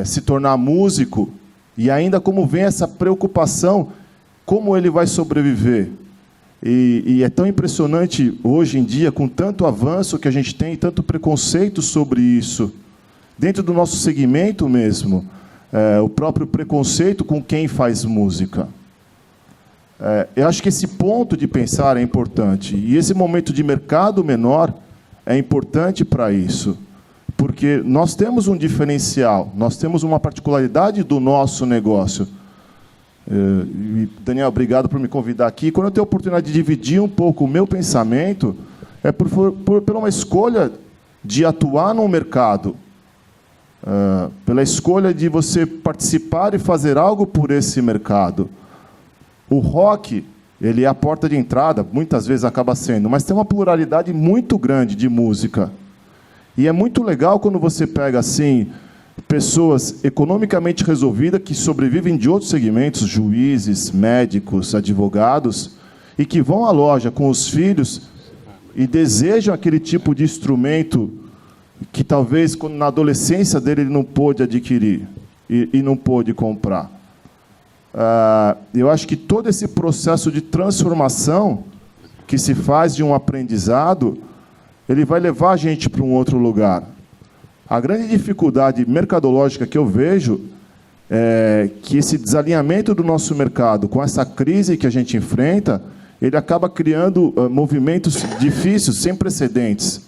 se tornar músico, e ainda como vem essa preocupação, como ele vai sobreviver. E é tão impressionante hoje em dia, com tanto avanço que a gente tem, tanto preconceito sobre isso, dentro do nosso segmento mesmo. o próprio preconceito com quem faz música. Eu acho que esse ponto de pensar é importante. E esse momento de mercado menor é importante para isso. Porque nós temos um diferencial, nós temos uma particularidade do nosso negócio. Daniel, obrigado por me convidar aqui. Quando eu tenho a oportunidade de dividir um pouco o meu pensamento, é por uma escolha de atuar no mercado, pela escolha de você participar e fazer algo por esse mercado. O rock, ele é a porta de entrada, muitas vezes acaba sendo, mas tem uma pluralidade muito grande de música. E é muito legal quando você pega assim pessoas economicamente resolvidas que sobrevivem de outros segmentos, juízes, médicos, advogados, e que vão à loja com os filhos e desejam aquele tipo de instrumento que talvez na adolescência dele ele não pôde adquirir e não pôde comprar. Eu acho que todo esse processo de transformação que se faz de um aprendizado, ele vai levar a gente para um outro lugar. A grande dificuldade mercadológica que eu vejo é que esse desalinhamento do nosso mercado com essa crise que a gente enfrenta, ele acaba criando movimentos difíceis, sem precedentes.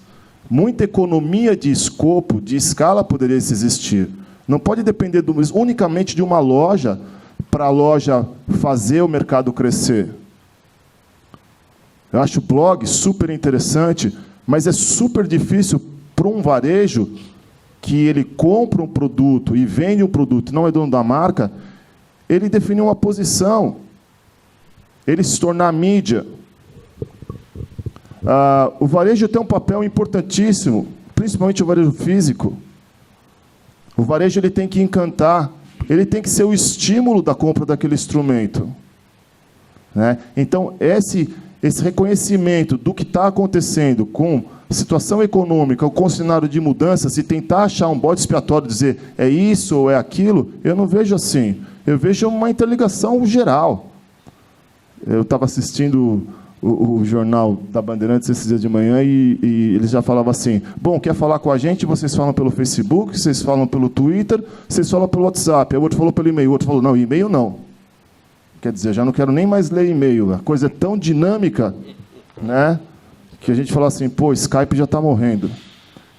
Muita economia de escopo, de escala poderia existir. Não pode depender unicamente de uma loja para a loja fazer o mercado crescer. Eu acho o blog super interessante, mas é super difícil para um varejo que ele compra um produto e vende um produto e não é dono da marca, ele definir uma posição, ele se tornar mídia. O varejo tem um papel importantíssimo, principalmente o varejo físico. O varejo ele tem que encantar, ele tem que ser o estímulo da compra daquele instrumento, né? Então, esse reconhecimento do que está acontecendo com a situação econômica, com o cenário de mudança, se tentar achar um bode expiatório, dizer é isso ou é aquilo, eu não vejo assim. Eu vejo uma interligação geral. Eu estava assistindo o jornal da Bandeirantes esses dias de manhã e eles já falavam assim, bom, quer falar com a gente, vocês falam pelo Facebook, vocês falam pelo Twitter, vocês falam pelo WhatsApp. Aí o outro falou pelo e-mail, o outro falou, não, e-mail não. Quer dizer, já não quero nem mais ler e-mail. A coisa é tão dinâmica, né, que a gente fala assim, pô, Skype já está morrendo.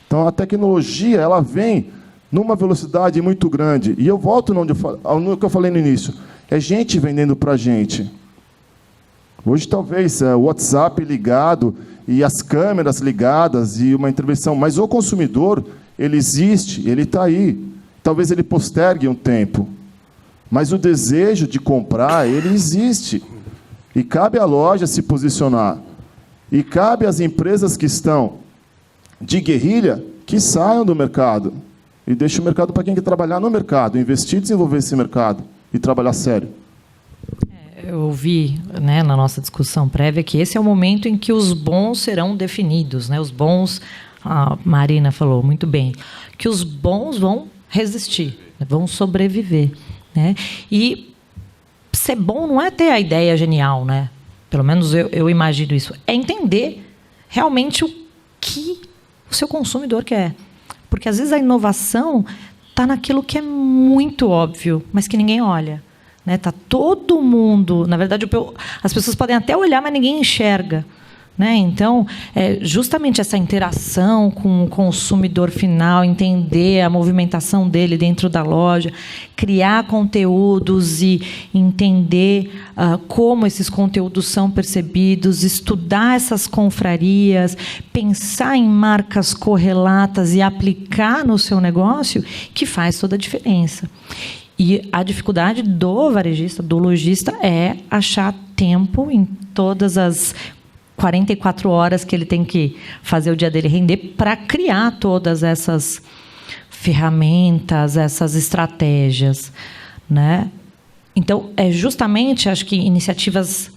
Então, a tecnologia, ela vem numa velocidade muito grande. E eu volto no que eu falei no início. É gente vendendo para a gente. Hoje, talvez, o WhatsApp ligado e as câmeras ligadas e uma intervenção. Mas o consumidor, ele existe, ele está aí. Talvez ele postergue um tempo. Mas o desejo de comprar, ele existe. E cabe à loja se posicionar. E cabe às empresas que estão de guerrilha que saiam do mercado. E deixem o mercado para quem quer trabalhar no mercado, investir e desenvolver esse mercado e trabalhar sério. Eu ouvi, né, na nossa discussão prévia que esse é o momento em que os bons serão definidos, né? Os bons, a Marina falou muito bem, que os bons vão resistir, vão sobreviver, né? E ser bom não é ter a ideia genial, né? Pelo menos eu imagino isso. É entender realmente o que o seu consumidor quer. Porque, às vezes, a inovação está naquilo que é muito óbvio, mas que ninguém olha. Está todo mundo... Na verdade, as pessoas podem até olhar, mas ninguém enxerga. Né? Então, justamente essa interação com o consumidor final, entender a movimentação dele dentro da loja, criar conteúdos e entender como esses conteúdos são percebidos, estudar essas confrarias, pensar em marcas correlatas e aplicar no seu negócio, que faz toda a diferença. E a dificuldade do varejista, do lojista, é achar tempo em todas as 44 horas que ele tem que fazer o dia dele render para criar todas essas ferramentas, essas estratégias, né? Então, justamente, acho que iniciativas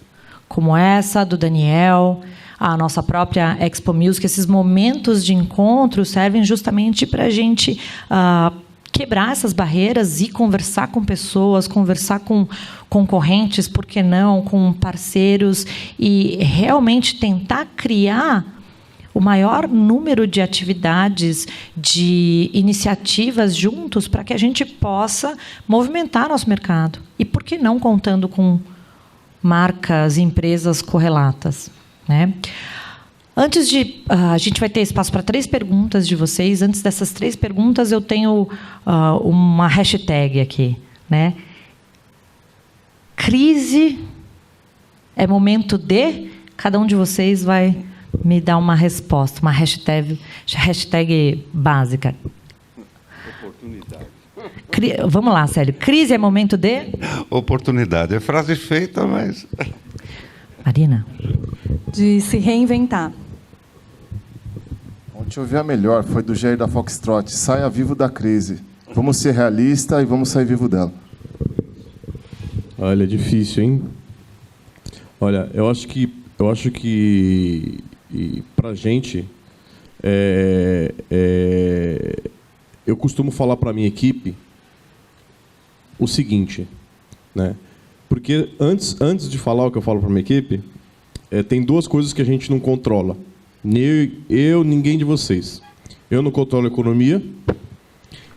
como essa do Daniel, a nossa própria Expo Music, esses momentos de encontro servem justamente para a gente quebrar essas barreiras e conversar com pessoas, conversar com concorrentes, por que não, com parceiros, e realmente tentar criar o maior número de atividades, de iniciativas juntos para que a gente possa movimentar nosso mercado. E por que não contando com marcas, empresas correlatas, né? Antes de... a gente vai ter espaço para 3 perguntas de vocês. Antes dessas 3 perguntas, eu tenho uma hashtag aqui, né? Crise é momento de... Cada um de vocês vai me dar uma resposta, uma hashtag básica. Oportunidade. Vamos lá, Célio. Crise é momento de... Oportunidade. É frase feita, mas... Marina? De se reinventar. Ontem eu vi a melhor, foi do Jair da Foxtrot. Saia vivo da crise. Vamos ser realistas e vamos sair vivo dela. Olha, é difícil, hein? Olha, eu acho que para a gente, eu costumo falar para a minha equipe o seguinte, né? Porque antes de falar o que eu falo para a minha equipe, tem 2 coisas que a gente não controla. Ninguém de vocês. Eu não controlo a economia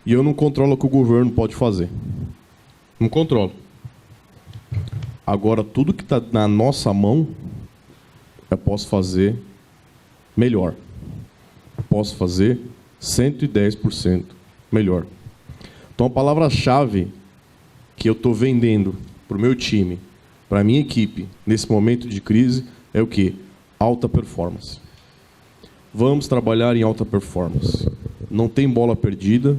e eu não controlo o que o governo pode fazer. Não controlo. Agora, tudo que está na nossa mão, eu posso fazer melhor. Posso fazer 110% melhor. Então, a palavra-chave que eu estou vendendo para o meu time, para a minha equipe, nesse momento de crise, é o quê? Alta performance. Vamos trabalhar em alta performance. Não tem bola perdida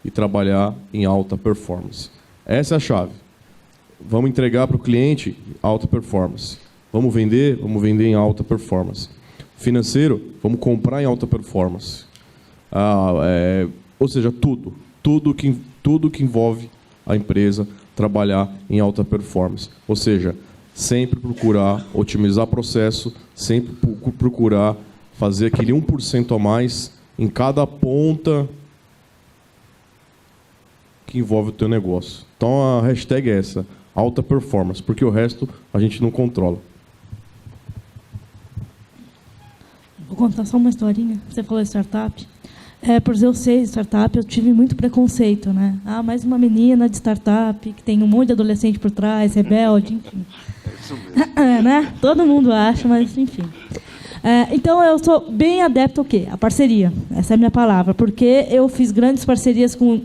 e trabalhar em alta performance. Essa é a chave. Vamos entregar para o cliente alta performance. Vamos vender em alta performance. Financeiro, vamos comprar em alta performance. Ou seja, tudo que envolve a empresa trabalhar em alta performance. Ou seja, sempre procurar otimizar processo, sempre procurar fazer aquele 1% a mais em cada ponta que envolve o teu negócio. Então a hashtag é essa, alta performance, porque o resto a gente não controla. Vou contar só uma historinha. Você falou de startup. Por eu ser startup, eu tive muito preconceito, né? Mais uma menina de startup, que tem um monte de adolescente por trás, rebelde, enfim. Né? Todo mundo acha, mas enfim. Então, eu sou bem adepto ao quê? A parceria. Essa é a minha palavra. Porque eu fiz grandes parcerias com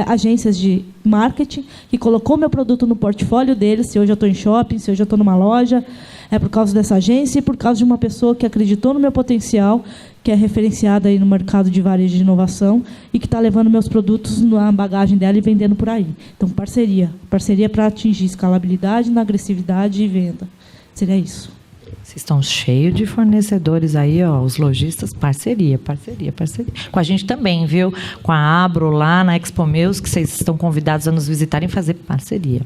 agências de marketing, que colocou meu produto no portfólio deles. Se hoje eu estou em shopping, se hoje eu estou numa loja, é por causa dessa agência e por causa de uma pessoa que acreditou no meu potencial, que é referenciada aí no mercado de varejo de inovação e que está levando meus produtos na bagagem dela e vendendo por aí. Então, parceria. Parceria para atingir escalabilidade, na agressividade e venda. Seria isso. Vocês estão cheios de fornecedores aí, ó, os lojistas, parceria. Com a gente também, viu? Com a Abro lá na Expo Meus, que vocês estão convidados a nos visitarem fazer parceria.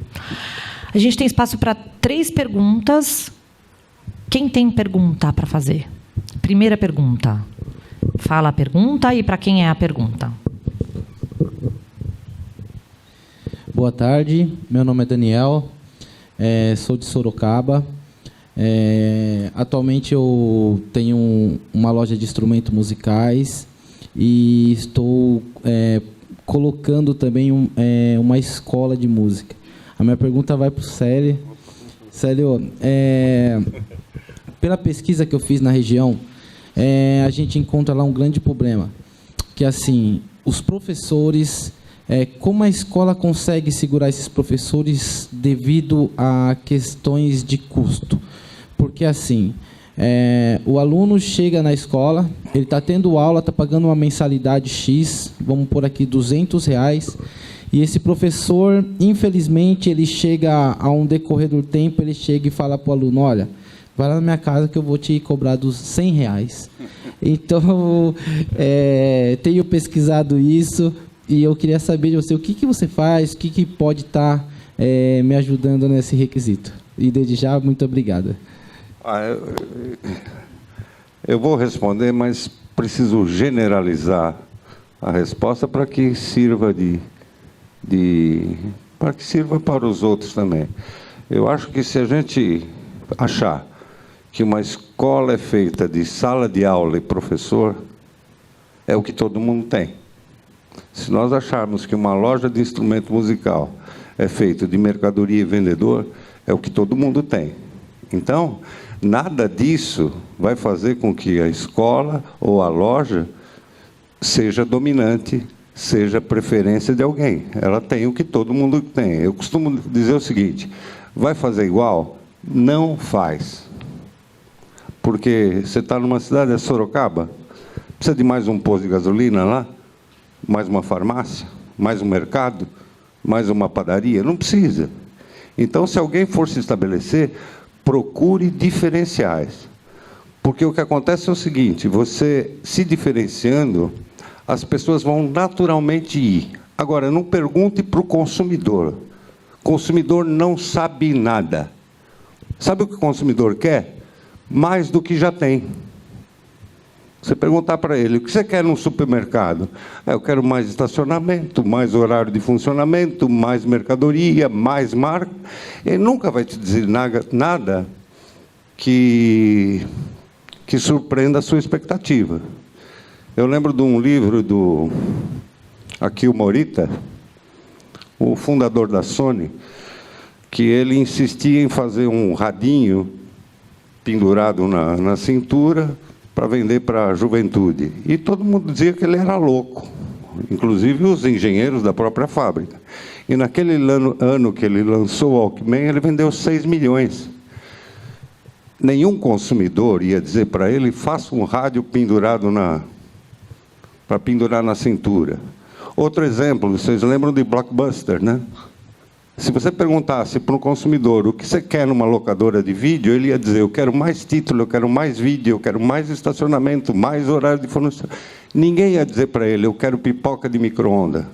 A gente tem espaço para 3 perguntas. Quem tem pergunta para fazer? Primeira pergunta. Fala a pergunta e para quem é a pergunta. Boa tarde, meu nome é Daniel, sou de Sorocaba. Atualmente eu tenho uma loja de instrumentos musicais e estou colocando também uma escola de música. A minha pergunta vai para o Célio. Célio, pela pesquisa que eu fiz na região, a gente encontra lá um grande problema, que assim, os professores, como a escola consegue segurar esses professores devido a questões de custo? Porque assim, o aluno chega na escola, ele está tendo aula, está pagando uma mensalidade X, vamos pôr aqui R$200, e esse professor, infelizmente, ele chega a um decorrer do tempo, ele chega e fala para o aluno, olha, vai lá na minha casa que eu vou te cobrar dos R$100. Então, tenho pesquisado isso e eu queria saber de você, o que você faz, o que pode estar me ajudando nesse requisito. E desde já, muito obrigado. Eu vou responder, mas preciso generalizar a resposta para que sirva para os outros também. Eu acho que se a gente achar que uma escola é feita de sala de aula e professor, é o que todo mundo tem. Se nós acharmos que uma loja de instrumento musical é feita de mercadoria e vendedor, é o que todo mundo tem. Então, nada disso vai fazer com que a escola ou a loja seja dominante, seja preferência de alguém. Ela tem o que todo mundo tem. Eu costumo dizer o seguinte: vai fazer igual? Não faz. Porque você está numa cidade, é Sorocaba, precisa de mais um posto de gasolina lá? Mais uma farmácia? Mais um mercado? Mais uma padaria? Não precisa. Então, se alguém for se estabelecer, procure diferenciais. Porque o que acontece é o seguinte: você se diferenciando, as pessoas vão naturalmente ir. Agora, não pergunte para o consumidor. O consumidor não sabe nada. Sabe o que o consumidor quer? Mais do que já tem. Você perguntar para ele: o que você quer num supermercado? Eu quero mais estacionamento, mais horário de funcionamento, mais mercadoria, mais marca. Ele nunca vai te dizer nada que surpreenda a sua expectativa. Eu lembro de um livro do Akio Morita, o fundador da Sony, que ele insistia em fazer um radinho pendurado na cintura para vender para a juventude. E todo mundo dizia que ele era louco, inclusive os engenheiros da própria fábrica. E naquele ano que ele lançou o Walkman, ele vendeu 6 milhões. Nenhum consumidor ia dizer para ele: faça um rádio pendurado para pendurar na cintura. Outro exemplo, vocês lembram de Blockbuster, né? Se você perguntasse para um consumidor o que você quer numa locadora de vídeo, ele ia dizer: eu quero mais título, eu quero mais vídeo, eu quero mais estacionamento, mais horário de fornecimento. Ninguém ia dizer para ele: eu quero pipoca de micro-ondas.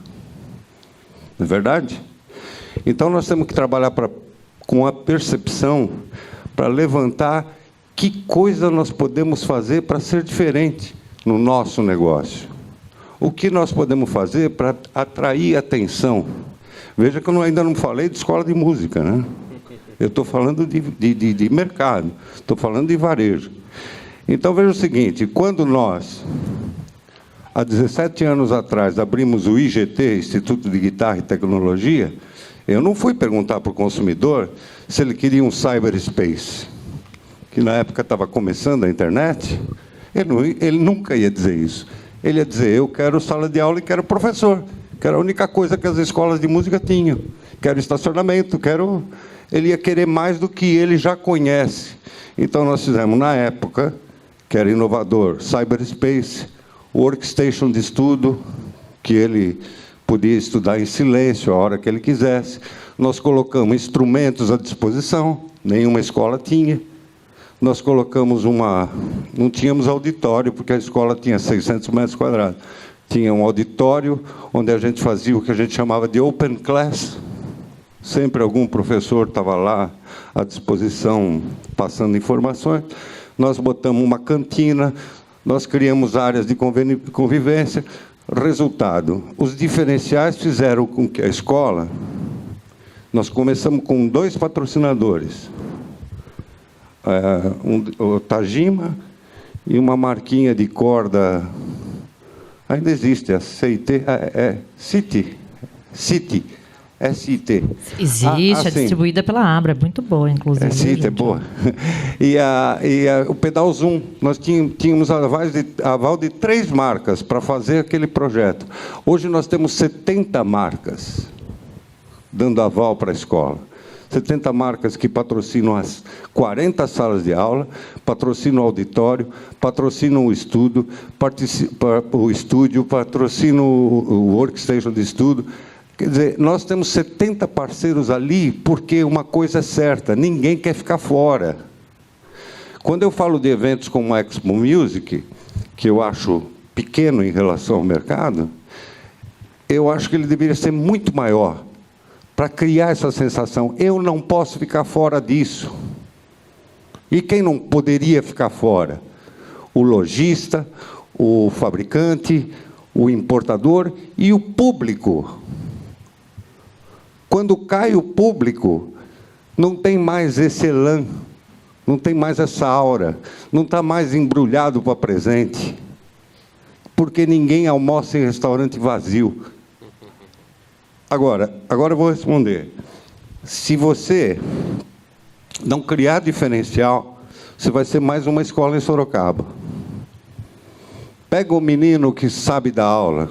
Não é verdade? Então, nós temos que trabalhar com a percepção para levantar que coisa nós podemos fazer para ser diferente no nosso negócio. O que nós podemos fazer para atrair atenção? Veja que eu ainda não falei de escola de música, né? Eu estou falando de mercado, estou falando de varejo. Então, veja o seguinte: quando nós, há 17 anos atrás, abrimos o IGT, Instituto de Guitarra e Tecnologia, eu não fui perguntar para o consumidor se ele queria um cyberspace, que na época estava começando a internet. Ele nunca ia dizer isso. Ele ia dizer: eu quero sala de aula e quero professor. Que era a única coisa que as escolas de música tinham. Quero estacionamento, Ele ia querer mais do que ele já conhece. Então, nós fizemos, na época, que era inovador, cyberspace, workstation de estudo, que ele podia estudar em silêncio a hora que ele quisesse. Nós colocamos instrumentos à disposição, nenhuma escola tinha. Nós colocamos não tínhamos auditório, porque a escola tinha 600 metros quadrados. Tinha um auditório onde a gente fazia o que a gente chamava de open class. Sempre algum professor estava lá à disposição, passando informações. Nós botamos uma cantina, nós criamos áreas de convivência. Resultado: os diferenciais fizeram com que a escola... Nós começamos com 2 patrocinadores. O Tajima e uma marquinha de corda... Ainda existe, a CIT, City, S-I-T. Existe, é distribuída pela Abra, é muito boa, inclusive. City é boa. E o Pedal Zoom, nós tínhamos aval de 3 marcas para fazer aquele projeto. Hoje nós temos 70 marcas dando aval para a escola. 70 marcas que patrocinam as 40 salas de aula, patrocinam o auditório, patrocinam o estúdio, patrocinam o workstation de estudo. Quer dizer, nós temos 70 parceiros ali, porque uma coisa é certa: ninguém quer ficar fora. Quando eu falo de eventos como a Expo Music, que eu acho pequeno em relação ao mercado, eu acho que ele deveria ser muito maior, para criar essa sensação: eu não posso ficar fora disso. E quem não poderia ficar fora? O lojista, o fabricante, o importador e o público. Quando cai o público, não tem mais esse elan Não tem mais essa aura. Não está mais embrulhado para presente. Porque ninguém almoça em restaurante vazio. Agora eu vou responder. Se você não criar diferencial, você vai ser mais uma escola em Sorocaba. Pega o menino que sabe dar aula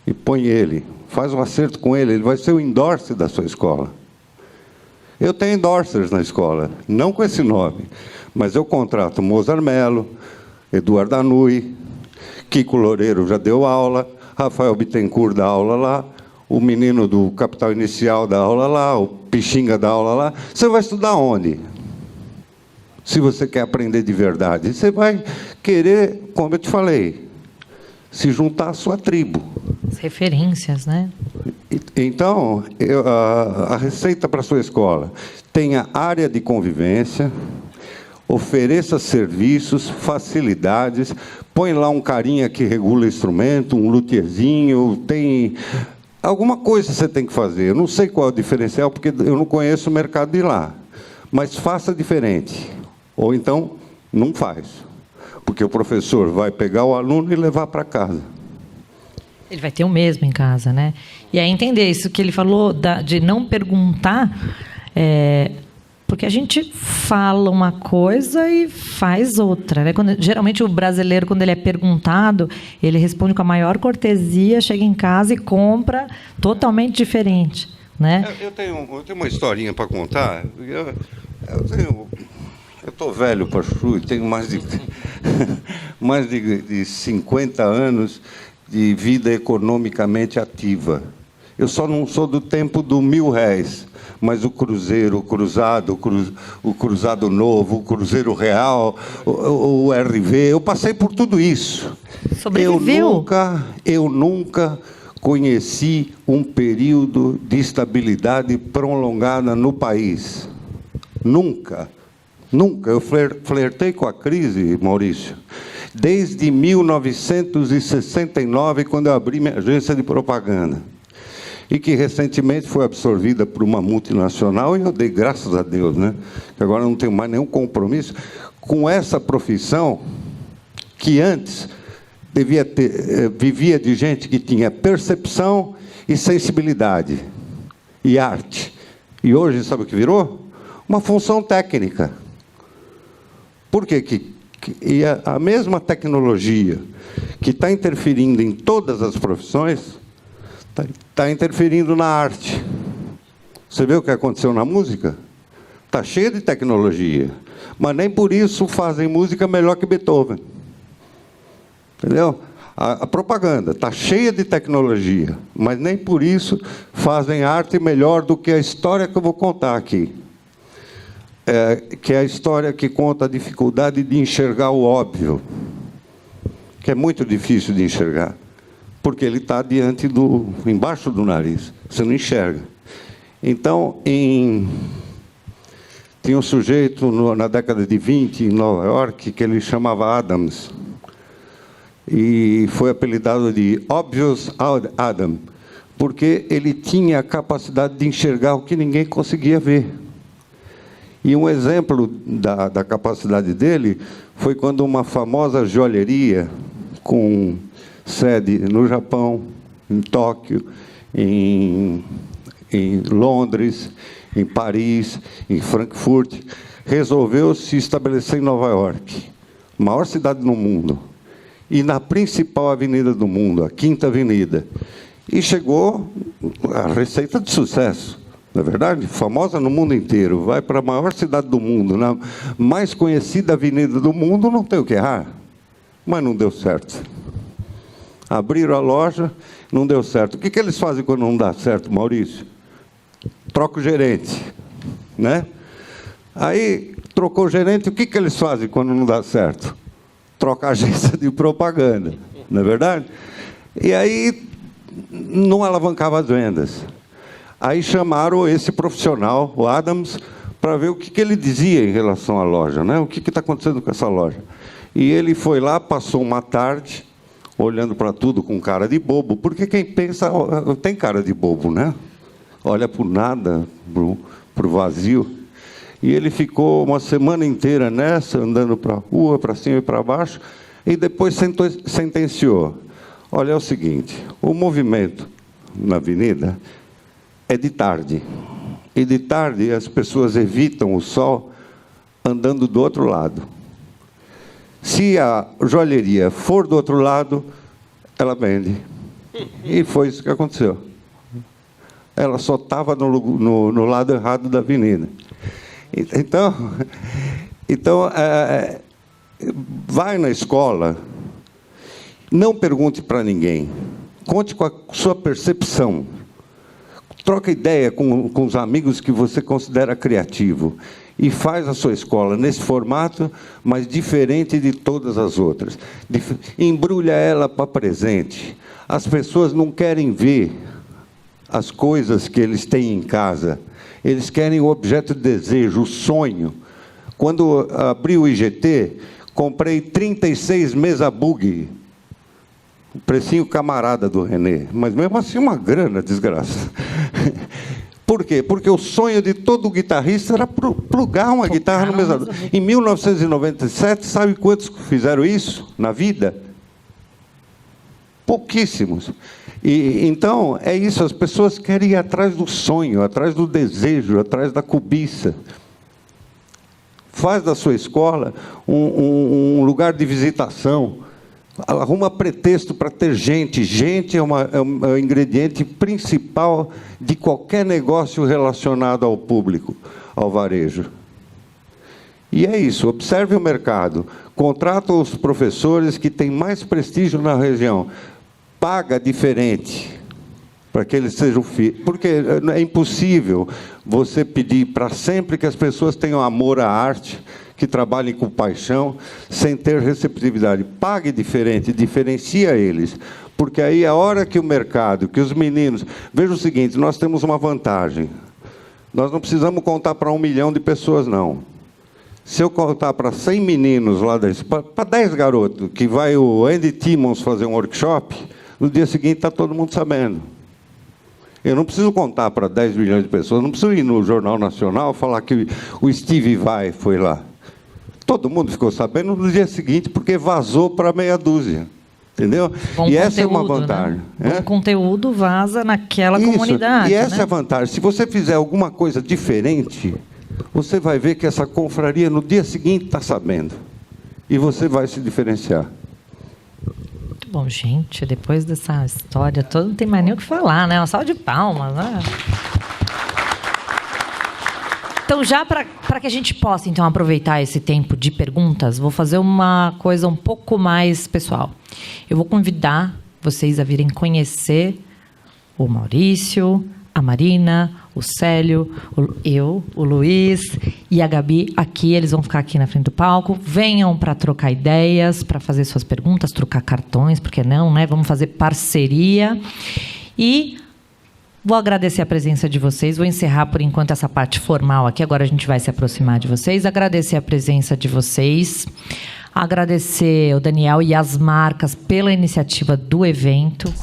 e põe ele, faz um acerto com ele vai ser o endorse da sua escola. Eu tenho endorsers na escola, não com esse nome, mas eu contrato Mozart Mello, Eduardo Anui, Kiko Loureiro já deu aula, Rafael Bittencourt dá aula lá, o menino do Capital Inicial dá aula lá, o Pixinga dá aula lá. Você vai estudar onde? Se você quer aprender de verdade. Você vai querer, como eu te falei, se juntar à sua tribo. As referências, né? Então, a receita para a sua escola: tenha área de convivência, ofereça serviços, facilidades, põe lá um carinha que regula instrumento, um luthierzinho, tem... Alguma coisa você tem que fazer. Eu não sei qual é o diferencial, porque eu não conheço o mercado de lá. Mas faça diferente. Ou então, não faz. Porque o professor vai pegar o aluno e levar para casa. Ele vai ter o mesmo em casa, né? E aí entender isso que ele falou de não perguntar, porque a gente fala uma coisa e faz outra, né? Geralmente o brasileiro, quando ele é perguntado, ele responde com a maior cortesia, chega em casa e compra totalmente diferente, né? Eu tenho uma historinha para contar. Eu estou velho para chuva, tenho mais de 50 anos de vida economicamente ativa. Eu só não sou do tempo do R$1.000, mas o cruzeiro, o cruzado, o cruzado novo, o cruzeiro real, o RV, eu passei por tudo isso. Sobreviveu? Eu nunca conheci um período de estabilidade prolongada no país. Nunca. Nunca. Eu flertei com a crise, Maurício, desde 1969, quando eu abri minha agência de propaganda. E que recentemente foi absorvida por uma multinacional, e eu dei graças a Deus, né? Que agora não tenho mais nenhum compromisso com essa profissão que antes vivia de gente que tinha percepção e sensibilidade e arte. E hoje, sabe o que virou? Uma função técnica. Por quê? E a mesma tecnologia que está interferindo em todas as profissões está interferindo na arte. Você vê o que aconteceu na música? Está cheia de tecnologia, mas nem por isso fazem música melhor que Beethoven. Entendeu? A propaganda está cheia de tecnologia, mas nem por isso fazem arte melhor do que a história que eu vou contar aqui. Que é a história que conta a dificuldade de enxergar o óbvio, que é muito difícil de enxergar, porque ele está embaixo do nariz, você não enxerga. Então, tinha um sujeito na década de 20, em Nova York, que ele chamava Adams, e foi apelidado de Obvious Adam, porque ele tinha a capacidade de enxergar o que ninguém conseguia ver. E um exemplo da capacidade dele foi quando uma famosa joalheria, com sede no Japão, em Tóquio, em Londres, em Paris, em Frankfurt, resolveu se estabelecer em Nova York, maior cidade no mundo, e na principal avenida do mundo, a Quinta Avenida. E chegou a receita de sucesso. Não é verdade? Famosa no mundo inteiro. Vai para a maior cidade do mundo, na mais conhecida avenida do mundo, não tem o que errar. Mas não deu certo. Abriram a loja, não deu certo. O que eles fazem quando não dá certo, Maurício? Troca o gerente, né? Aí, trocou o gerente, o que eles fazem quando não dá certo? Troca a agência de propaganda, não é verdade? E aí, não alavancava as vendas. Aí chamaram esse profissional, o Adams, para ver o que ele dizia em relação à loja, né? O que está acontecendo com essa loja. E ele foi lá, passou uma tarde, olhando para tudo com cara de bobo, porque quem pensa tem cara de bobo, né? Olha para o nada, para o vazio. E ele ficou uma semana inteira nessa, andando para a rua, para cima e para baixo, e depois sentenciou. Olha, é o seguinte, o movimento na avenida é de tarde. E de tarde as pessoas evitam o sol andando do outro lado. Se a joalheria for do outro lado, ela vende. E foi isso que aconteceu. Ela só estava no lado errado da avenida. Então, vai na escola, não pergunte para ninguém, conte com a sua percepção, troca ideia com os amigos que você considera criativo e faz a sua escola nesse formato, mas diferente de todas as outras. Embrulha ela para presente. As pessoas não querem ver as coisas que eles têm em casa. Eles querem o objeto de desejo, o sonho. Quando abri o IGT, comprei 36 mesa bug. O precinho camarada do René. Mas mesmo assim uma grana, desgraça. Por quê? Porque o sonho de todo guitarrista era plugar uma guitarra no mesa bug. Em 1997, sabe quantos fizeram isso na vida? Pouquíssimos. Então, é isso, as pessoas querem ir atrás do sonho, atrás do desejo, atrás da cobiça. Faz da sua escola um lugar de visitação. Arruma pretexto para ter gente. Gente é o ingrediente principal de qualquer negócio relacionado ao público, ao varejo. E é isso, observe o mercado. Contrata os professores que têm mais prestígio na região. Paga diferente, para que eles sejam fiéis. Porque é impossível você pedir para sempre que as pessoas tenham amor à arte, que trabalhem com paixão, sem ter receptividade. Pague diferente, diferencia eles. Porque aí, a hora que o mercado, que os meninos... Veja o seguinte, nós temos uma vantagem. Nós não precisamos contar para 1 milhão de pessoas, não. Se eu contar para 100 meninos lá, para 10 garotos, que vai o Andy Timmons fazer um workshop... No dia seguinte está todo mundo sabendo. Eu não preciso contar para 10 milhões de pessoas, não preciso ir no Jornal Nacional falar que o Steve Vai foi lá. Todo mundo ficou sabendo no dia seguinte, porque vazou para meia dúzia. Entendeu? Bom e essa é uma conteúdo, vantagem. Né? Bom conteúdo vaza naquela Isso, comunidade. E essa é né? a vantagem. Se você fizer alguma coisa diferente, você vai ver que essa confraria no dia seguinte está sabendo. E você vai se diferenciar. Bom, gente, depois dessa história toda, não tem mais nem o que falar, né? Uma salva de palmas, né? Então, já para que a gente possa, então, aproveitar esse tempo de perguntas, vou fazer uma coisa um pouco mais pessoal. Eu vou convidar vocês a virem conhecer o Maurício, a Marina, o Célio, o Luiz e a Gabi aqui. Eles vão ficar aqui na frente do palco. Venham para trocar ideias, para fazer suas perguntas, trocar cartões, por que não, né? Vamos fazer parceria. E vou agradecer a presença de vocês. Vou encerrar, por enquanto, essa parte formal aqui. Agora a gente vai se aproximar de vocês. Agradecer a presença de vocês. Agradecer o Daniel e as marcas pela iniciativa do evento.